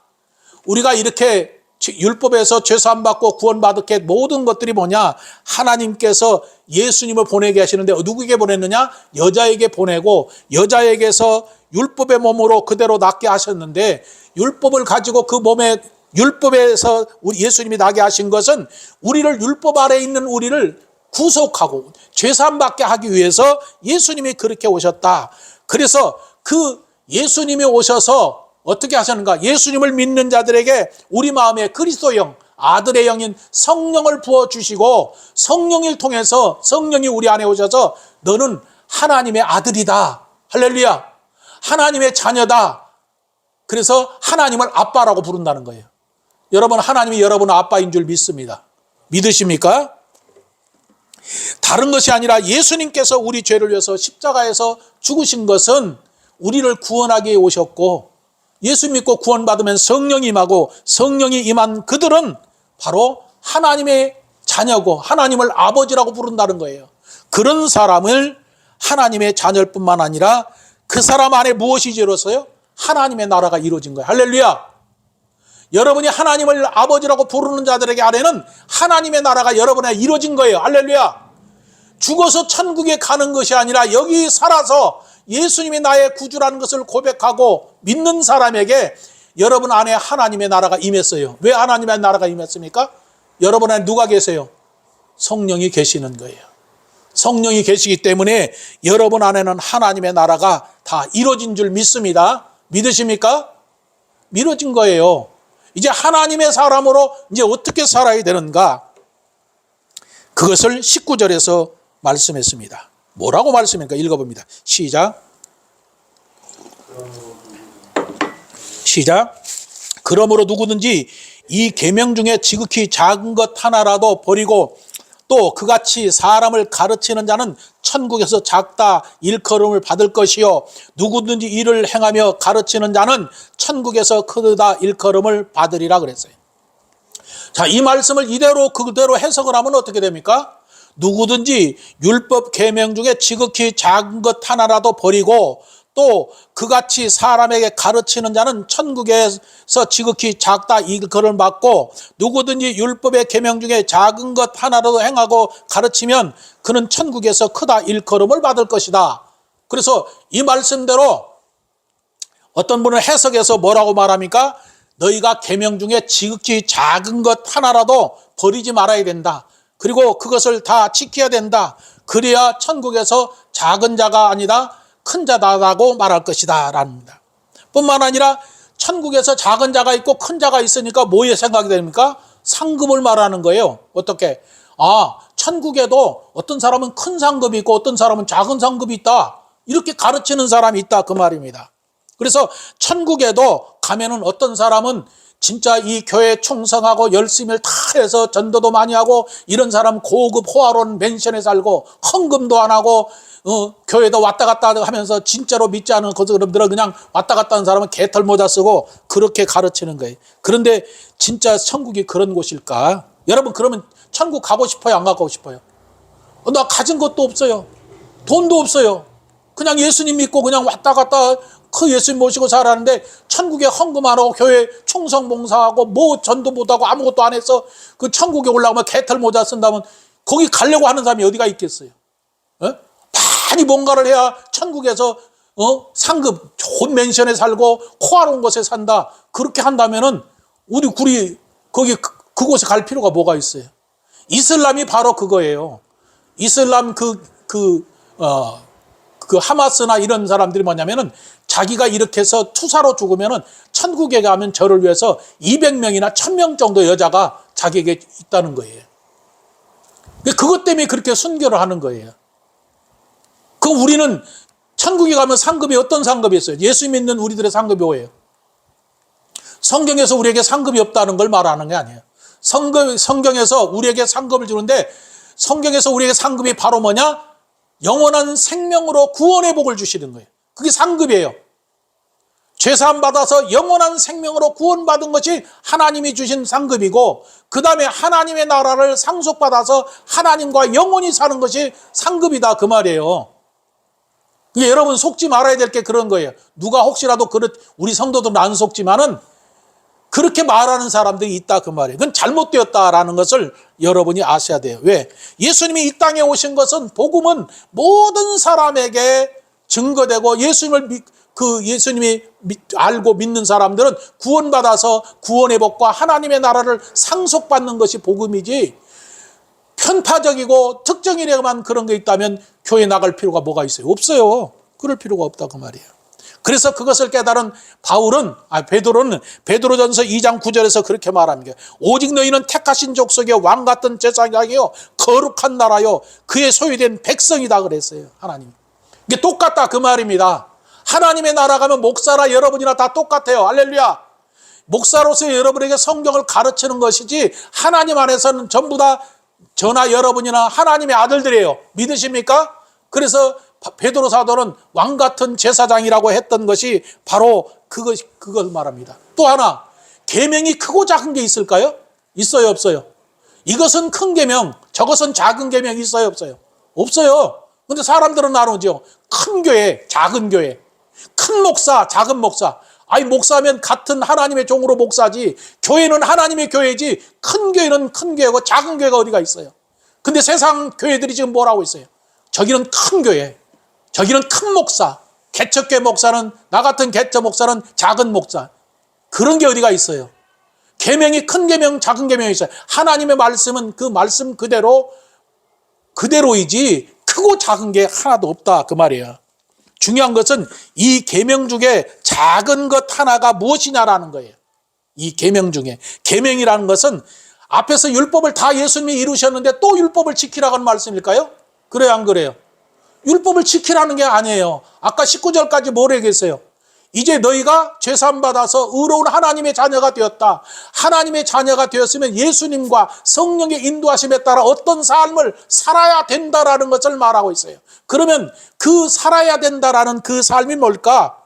Speaker 1: 우리가 이렇게 율법에서 죄사함 받고 구원받게 모든 것들이 뭐냐? 하나님께서 예수님을 보내게 하시는데 누구에게 보냈느냐? 여자에게 보내고 여자에게서 율법의 몸으로 그대로 낫게 하셨는데 율법을 가지고 그 몸에 율법에서 우리 예수님이 나게 하신 것은 우리를 율법 아래에 있는 우리를 구속하고 죄사함 받게 하기 위해서 예수님이 그렇게 오셨다. 그래서 그 예수님이 오셔서 어떻게 하셨는가? 예수님을 믿는 자들에게 우리 마음에 그리스도의 영, 아들의 영인 성령을 부어주시고 성령을 통해서 성령이 우리 안에 오셔서 너는 하나님의 아들이다. 할렐루야. 하나님의 자녀다. 그래서 하나님을 아빠라고 부른다는 거예요. 여러분, 하나님이 여러분의 아빠인 줄 믿습니다. 믿으십니까? 다른 것이 아니라 예수님께서 우리 죄를 위해서 십자가에서 죽으신 것은 우리를 구원하기 위해 오셨고 예수 믿고 구원받으면 성령이 임하고 성령이 임한 그들은 바로 하나님의 자녀고 하나님을 아버지라고 부른다는 거예요. 그런 사람을 하나님의 자녀일 뿐만 아니라 그 사람 안에 무엇이 이루어졌어요? 하나님의 나라가 이루어진 거예요. 할렐루야. 여러분이 하나님을 아버지라고 부르는 자들에게 안에는 하나님의 나라가 여러분에 이루어진 거예요. 할렐루야. 죽어서 천국에 가는 것이 아니라 여기 살아서 예수님이 나의 구주라는 것을 고백하고 믿는 사람에게 여러분 안에 하나님의 나라가 임했어요. 왜 하나님의 나라가 임했습니까? 여러분 안에 누가 계세요? 성령이 계시는 거예요. 성령이 계시기 때문에 여러분 안에는 하나님의 나라가 다 이루어진 줄 믿습니다. 믿으십니까? 이루어진 거예요. 이제 하나님의 사람으로 이제 어떻게 살아야 되는가? 그것을 19절에서 말씀했습니다. 뭐라고 말씀입니까? 읽어봅니다. 시작. 그러므로 누구든지 이 계명 중에 지극히 작은 것 하나라도 버리고 또 그같이 사람을 가르치는 자는 천국에서 작다 일컬음을 받을 것이요 누구든지 이를 행하며 가르치는 자는 천국에서 크다 일컬음을 받으리라 그랬어요. 자, 이 말씀을 이대로 그대로 해석을 하면 어떻게 됩니까? 누구든지 율법 계명 중에 지극히 작은 것 하나라도 버리고 또 그같이 사람에게 가르치는 자는 천국에서 지극히 작다 일컬음을 받고 누구든지 율법의 계명 중에 작은 것 하나라도 행하고 가르치면 그는 천국에서 크다 일컬음을 받을 것이다. 그래서 이 말씀대로 어떤 분은 해석해서 뭐라고 말합니까? 너희가 계명 중에 지극히 작은 것 하나라도 버리지 말아야 된다. 그리고 그것을 다 지켜야 된다. 그래야 천국에서 작은 자가 아니다 큰 자다라고 말할 것이다 라는겁니다. 뿐만 아니라 천국에서 작은 자가 있고 큰 자가 있으니까 뭐에 생각이 됩니까? 상급을 말하는 거예요. 어떻게? 천국에도 어떤 사람은 큰 상급이 있고 어떤 사람은 작은 상급이 있다. 이렇게 가르치는 사람이 있다 그 말입니다. 그래서 천국에도 가면은 어떤 사람은 진짜 이 교회에 충성하고 열심히 다 해서 전도도 많이 하고 이런 사람 고급 호화로운 맨션에 살고 헌금도 안 하고 교회도 왔다 갔다 하면서 진짜로 믿지 않은 그 사람들은 그냥 왔다 갔다 하는 사람은 개털 모자 쓰고 그렇게 가르치는 거예요. 그런데 진짜 천국이 그런 곳일까? 여러분 그러면 천국 가고 싶어요? 안 가고 싶어요? 나 가진 것도 없어요. 돈도 없어요. 그냥 예수님 믿고 그냥 왔다 갔다 그 예수님 모시고 살았는데 천국에 헌금 안 하고 교회 충성 봉사하고 뭐 전도 못하고 아무것도 안 해서 그 천국에 올라가면 개털 모자 쓴다면 거기 가려고 하는 사람이 어디가 있겠어요? 많이 뭔가를 해야 천국에서 상급 좋은 맨션에 살고 호화로운 곳에 산다. 그렇게 한다면은 우리 거기 그곳에 갈 필요가 뭐가 있어요? 이슬람이 바로 그거예요. 이슬람 그 하마스나 이런 사람들이 뭐냐면은 자기가 이렇게 해서 투사로 죽으면은 천국에 가면 저를 위해서 200명이나 1000명 정도 여자가 자기에게 있다는 거예요. 그것 때문에 그렇게 순교를 하는 거예요. 우리는 천국에 가면 상급이 어떤 상급이 있어요? 예수 믿는 우리들의 상급이 뭐예요? 성경에서 우리에게 상급이 없다는 걸 말하는 게 아니에요. 성경에서 우리에게 상급을 주는데 성경에서 우리에게 상급이 바로 뭐냐? 영원한 생명으로 구원의 복을 주시는 거예요. 그게 상급이에요. 죄사함 받아서 영원한 생명으로 구원받은 것이 하나님이 주신 상급이고 그 다음에 하나님의 나라를 상속받아서 하나님과 영원히 사는 것이 상급이다 그 말이에요. 여러분 속지 말아야 될 게 그런 거예요. 누가 혹시라도 우리 성도들은 안 속지만은 그렇게 말하는 사람들이 있다 그 말이에요. 그건 잘못되었다라는 것을 여러분이 아셔야 돼요. 왜? 예수님이 이 땅에 오신 것은 복음은 모든 사람에게 증거되고 예수님이 알고 믿는 사람들은 구원받아서 구원의 복과 하나님의 나라를 상속받는 것이 복음이지 편파적이고 특정인에게만 그런 게 있다면 교회 나갈 필요가 뭐가 있어요? 없어요. 그럴 필요가 없다 그 말이에요. 그래서 그것을 깨달은 베드로는 베드로전서 2장 9절에서 그렇게 말합니다. 오직 너희는 택하신 족속의 왕 같은 제사장이요 거룩한 나라요 그의 소유된 백성이다 그랬어요. 하나님. 이게 똑같다 그 말입니다. 하나님의 나라 가면 목사나 여러분이나 다 똑같아요. 할렐루야. 목사로서 여러분에게 성경을 가르치는 것이지 하나님 안에서는 전부 다 저나 여러분이나 하나님의 아들들이에요. 믿으십니까? 그래서 베드로 사도는 왕 같은 제사장이라고 했던 것이 바로 그걸 말합니다. 또 하나, 계명이 크고 작은 게 있을까요? 있어요, 없어요? 이것은 큰 계명, 저것은 작은 계명 있어요, 없어요? 없어요. 근데 사람들은 나누죠. 큰 교회, 작은 교회. 큰 목사, 작은 목사. 목사면 같은 하나님의 종으로 목사지. 교회는 하나님의 교회지. 큰 교회는 큰 교회고 작은 교회가 어디가 있어요? 근데 세상 교회들이 지금 뭐라고 있어요? 저기는 큰 교회. 저기는 큰 목사. 개척교회 목사는 나 같은 개척 목사는 작은 목사. 그런 게 어디가 있어요? 계명이 큰 계명, 작은 계명이 있어요. 하나님의 말씀은 그 말씀 그대로이지 크고 작은 게 하나도 없다 그 말이에요. 중요한 것은 이 계명 중에 작은 것 하나가 무엇이냐라는 거예요. 이 계명 중에 계명이라는 것은 앞에서 율법을 다 예수님이 이루셨는데 또 율법을 지키라고 하는 말씀일까요? 그래요, 안 그래요? 율법을 지키라는 게 아니에요. 아까 19절까지 뭐라 얘기했어요? 이제 너희가 죄사함 받아서 의로운 하나님의 자녀가 되었다. 하나님의 자녀가 되었으면 예수님과 성령의 인도하심에 따라 어떤 삶을 살아야 된다라는 것을 말하고 있어요. 그러면 그 살아야 된다라는 그 삶이 뭘까?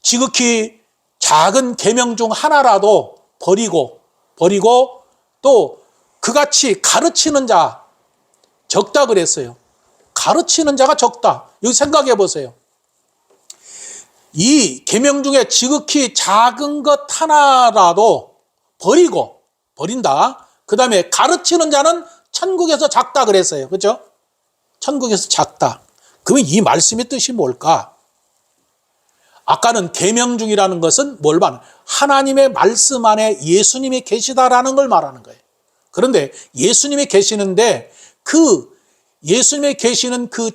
Speaker 1: 지극히 작은 계명 중 하나라도 버리고 또 그같이 가르치는 자 적다 그랬어요. 가르치는 자가 적다. 여기 생각해 보세요. 이 계명 중에 지극히 작은 것 하나라도 버린다. 그 다음에 가르치는 자는 천국에서 작다 그랬어요. 그렇죠? 천국에서 작다. 그러면 이 말씀의 뜻이 뭘까? 아까는 계명 중이라는 것은 뭘 말하는? 하나님의 말씀 안에 예수님이 계시다라는 걸 말하는 거예요. 그런데 예수님이 계시는데 그 예수님이 계시는 그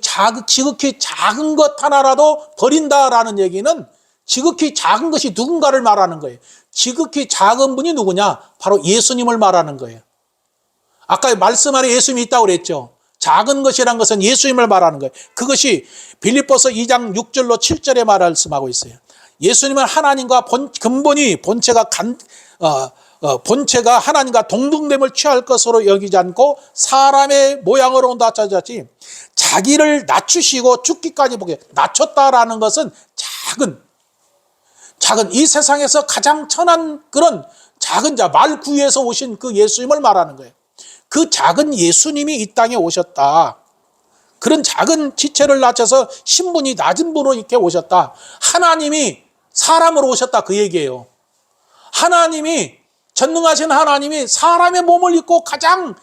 Speaker 1: 지극히 작은 것 하나라도 버린다라는 얘기는 지극히 작은 것이 누군가를 말하는 거예요. 지극히 작은 분이 누구냐? 바로 예수님을 말하는 거예요. 아까 말씀 안에 예수님이 있다고 그랬죠. 작은 것이란 것은 예수님을 말하는 거예요. 그것이 빌립보서 2장 6절로 7절에 말씀하고 있어요. 예수님은 하나님과 근본이 본체가 하나님과 동등됨을 취할 것으로 여기지 않고 사람의 모양으로 낮아졌지, 자기를 낮추시고 죽기까지 보게 낮췄다라는 것은 작은 이 세상에서 가장 천한 그런 작은 자, 말구에서 오신 그 예수님을 말하는 거예요. 그 작은 예수님이 이 땅에 오셨다. 그런 작은 지체를 낮춰서 신분이 낮은 분으로 이렇게 오셨다. 하나님이 사람으로 오셨다, 그 얘기예요. 전능하신 하나님이 사람의 몸을 입고 가장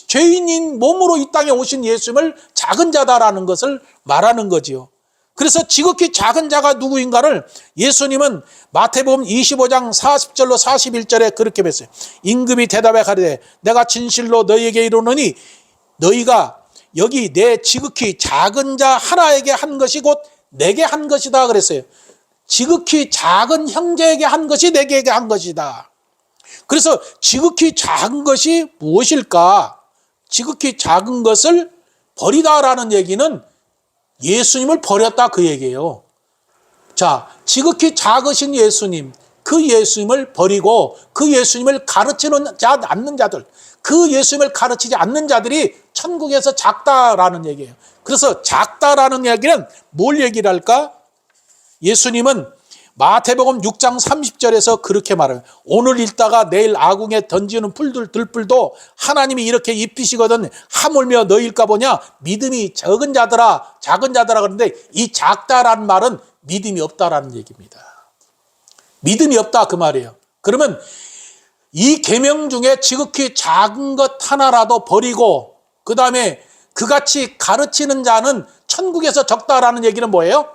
Speaker 1: 죄인인 몸으로 이 땅에 오신 예수님을 작은 자다라는 것을 말하는 거지요. 그래서 지극히 작은 자가 누구인가를 예수님은 마태복음 25장 40절로 41절에 그렇게 뵀어요. 임금이 대답해 가로되 내가 진실로 너희에게 이르노니 너희가 여기 내 지극히 작은 자 하나에게 한 것이 곧 내게 한 것이다 그랬어요. 지극히 작은 형제에게 한 것이 내게 한 것이다. 그래서 지극히 작은 것이 무엇일까? 지극히 작은 것을 버리다라는 얘기는 예수님을 버렸다, 그 얘기예요. 자, 지극히 작으신 예수님, 그 예수님을 버리고 그 예수님을 가르치는 않는 자들, 그 예수님을 가르치지 않는 자들이 천국에서 작다라는 얘기예요. 그래서 작다라는 얘기는 뭘 얘기를 할까? 예수님은 마태복음 6장 30절에서 그렇게 말해요. 오늘 읽다가 내일 아궁에 던지는 들불도 하나님이 이렇게 입히시거든 하물며 너희일까 보냐? 믿음이 적은 자들아, 작은 자들아. 그런데 이 작다라는 말은 믿음이 없다라는 얘기입니다. 믿음이 없다, 그 말이에요. 그러면 이 계명 중에 지극히 작은 것 하나라도 버리고 그 다음에 그같이 가르치는 자는 천국에서 적다라는 얘기는 뭐예요?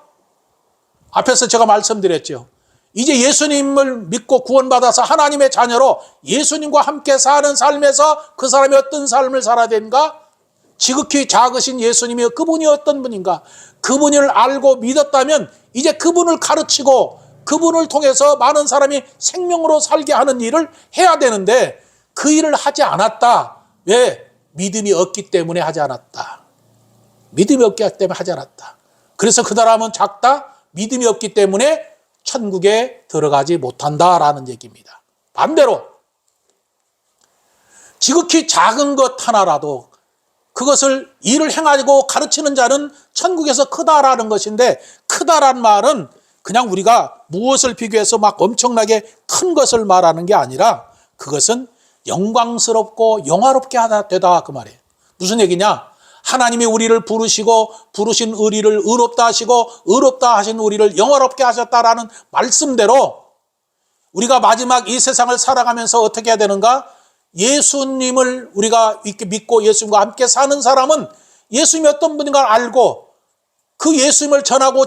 Speaker 1: 앞에서 제가 말씀드렸죠. 이제 예수님을 믿고 구원받아서 하나님의 자녀로 예수님과 함께 사는 삶에서 그 사람이 어떤 삶을 살아야 되는가? 지극히 작으신 예수님이 그분이 어떤 분인가? 그분을 알고 믿었다면 이제 그분을 가르치고 그분을 통해서 많은 사람이 생명으로 살게 하는 일을 해야 되는데 그 일을 하지 않았다. 왜? 믿음이 없기 때문에 하지 않았다. 믿음이 없기 때문에 하지 않았다. 그래서 그 사람은 작다? 믿음이 없기 때문에 천국에 들어가지 못한다라는 얘기입니다. 반대로 지극히 작은 것 하나라도 그것을 일을 행하고 가르치는 자는 천국에서 크다라는 것인데, 크다라는 말은 그냥 우리가 무엇을 비교해서 막 엄청나게 큰 것을 말하는 게 아니라 그것은 영광스럽고 영화롭게 되다, 그 말이에요. 무슨 얘기냐? 하나님이 우리를 부르신 우리를 의롭다 하시고 의롭다 하신 우리를 영화롭게 하셨다라는 말씀대로 우리가 마지막 이 세상을 살아가면서 어떻게 해야 되는가? 예수님을 우리가 이렇게 믿고 예수님과 함께 사는 사람은 예수님이 어떤 분인가를 알고 그 예수님을 전하고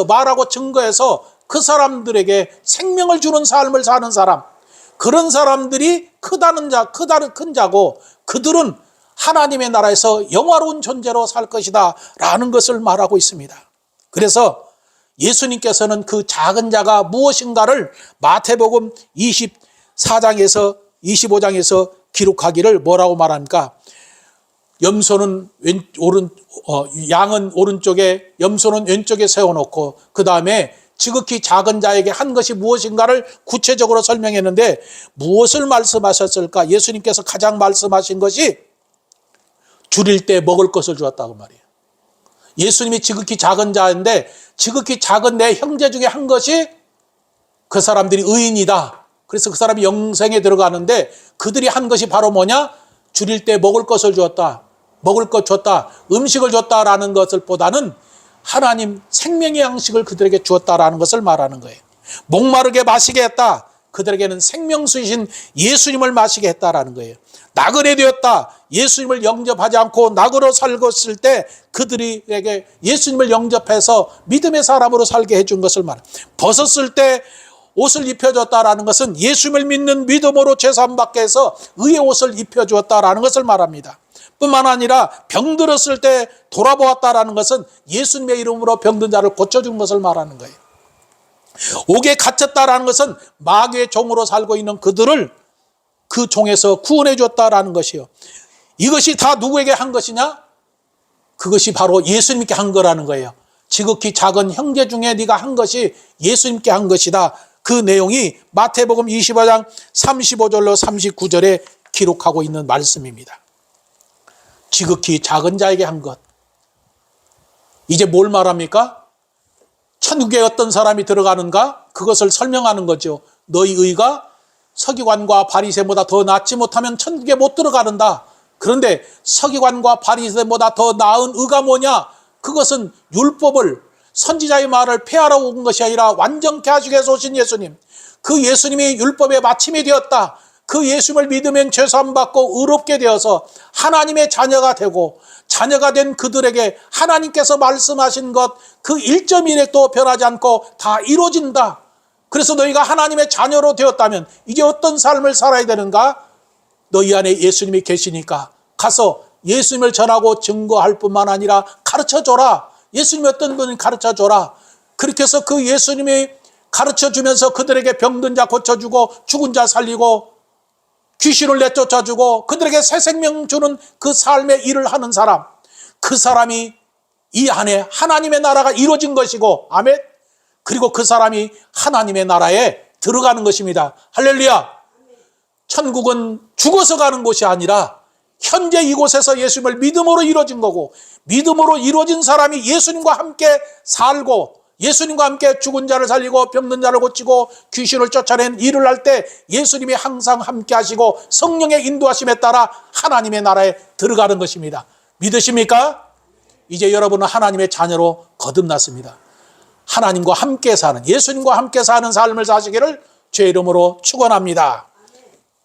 Speaker 1: 말하고 증거해서 그 사람들에게 생명을 주는 삶을 사는 사람, 그런 사람들이 큰 자고 그들은 하나님의 나라에서 영화로운 존재로 살 것이다 라는 것을 말하고 있습니다. 그래서 예수님께서는 그 작은 자가 무엇인가를 마태복음 24장에서 25장에서 기록하기를 뭐라고 말합니까? 양은 오른쪽에, 염소는 왼쪽에 세워놓고 그 다음에 지극히 작은 자에게 한 것이 무엇인가를 구체적으로 설명했는데 무엇을 말씀하셨을까? 예수님께서 가장 말씀하신 것이 줄일 때 먹을 것을 주었다고 말이에요. 예수님이 지극히 작은 자인데 지극히 작은 내 형제 중에 한 것이 그 사람들이 의인이다. 그래서 그 사람이 영생에 들어가는데 그들이 한 것이 바로 뭐냐? 줄일 때 먹을 것을 주었다. 먹을 것 줬다. 음식을 줬다라는 것을 보다는 하나님 생명의 양식을 그들에게 주었다라는 것을 말하는 거예요. 목마르게 마시게 했다. 그들에게는 생명수이신 예수님을 마시게 했다라는 거예요. 나그네 되었다. 예수님을 영접하지 않고 나그로 살았을 때 그들에게 예수님을 영접해서 믿음의 사람으로 살게 해준 것을 말해요. 벗었을 때 옷을 입혀줬다라는 것은 예수님을 믿는 믿음으로 죄사함받게 해서 의의 옷을 입혀주었다라는 것을 말합니다. 뿐만 아니라 병들었을 때 돌아보았다라는 것은 예수님의 이름으로 병든 자를 고쳐준 것을 말하는 거예요. 옥에 갇혔다라는 것은 마귀의 종으로 살고 있는 그들을 그 종에서 구원해 줬다라는 것이요. 이것이 다 누구에게 한 것이냐? 그것이 바로 예수님께 한 거라는 거예요. 지극히 작은 형제 중에 네가 한 것이 예수님께 한 것이다. 그 내용이 마태복음 25장 35절로 39절에 기록하고 있는 말씀입니다. 지극히 작은 자에게 한 것. 이제 뭘 말합니까? 천국에 어떤 사람이 들어가는가? 그것을 설명하는 거죠. 너희 의가 서기관과 바리새보다 더 낫지 못하면 천국에 못 들어가는다. 그런데 서기관과 바리새보다 더 나은 의가 뭐냐? 그것은 율법을, 선지자의 말을 폐하러 온 것이 아니라 완전케 하시기 위해서 오신 예수님. 그 예수님이 율법의 마침이 되었다. 그 예수님을 믿으면 죄사함 받고 의롭게 되어서 하나님의 자녀가 되고, 자녀가 된 그들에게 하나님께서 말씀하신 것 그 1.1획도 변하지 않고 다 이루어진다. 그래서 너희가 하나님의 자녀로 되었다면 이제 어떤 삶을 살아야 되는가? 너희 안에 예수님이 계시니까 가서 예수님을 전하고 증거할 뿐만 아니라 가르쳐줘라. 예수님이 어떤 분인지 가르쳐줘라. 그렇게 해서 그 예수님이 가르쳐주면서 그들에게 병든 자 고쳐주고 죽은 자 살리고 귀신을 내쫓아주고 그들에게 새 생명 주는 그 삶의 일을 하는 사람, 그 사람이 이 안에 하나님의 나라가 이루어진 것이고, 아멘. 그리고 그 사람이 하나님의 나라에 들어가는 것입니다. 할렐루야. 천국은 죽어서 가는 곳이 아니라 현재 이곳에서 예수님을 믿음으로 이루어진 거고, 믿음으로 이루어진 사람이 예수님과 함께 살고, 예수님과 함께 죽은 자를 살리고 병든 자를 고치고 귀신을 쫓아낸 일을 할 때 예수님이 항상 함께 하시고 성령의 인도하심에 따라 하나님의 나라에 들어가는 것입니다. 믿으십니까? 이제 여러분은 하나님의 자녀로 거듭났습니다. 하나님과 함께 사는, 예수님과 함께 사는 삶을 사시기를 주의 이름으로 축원합니다.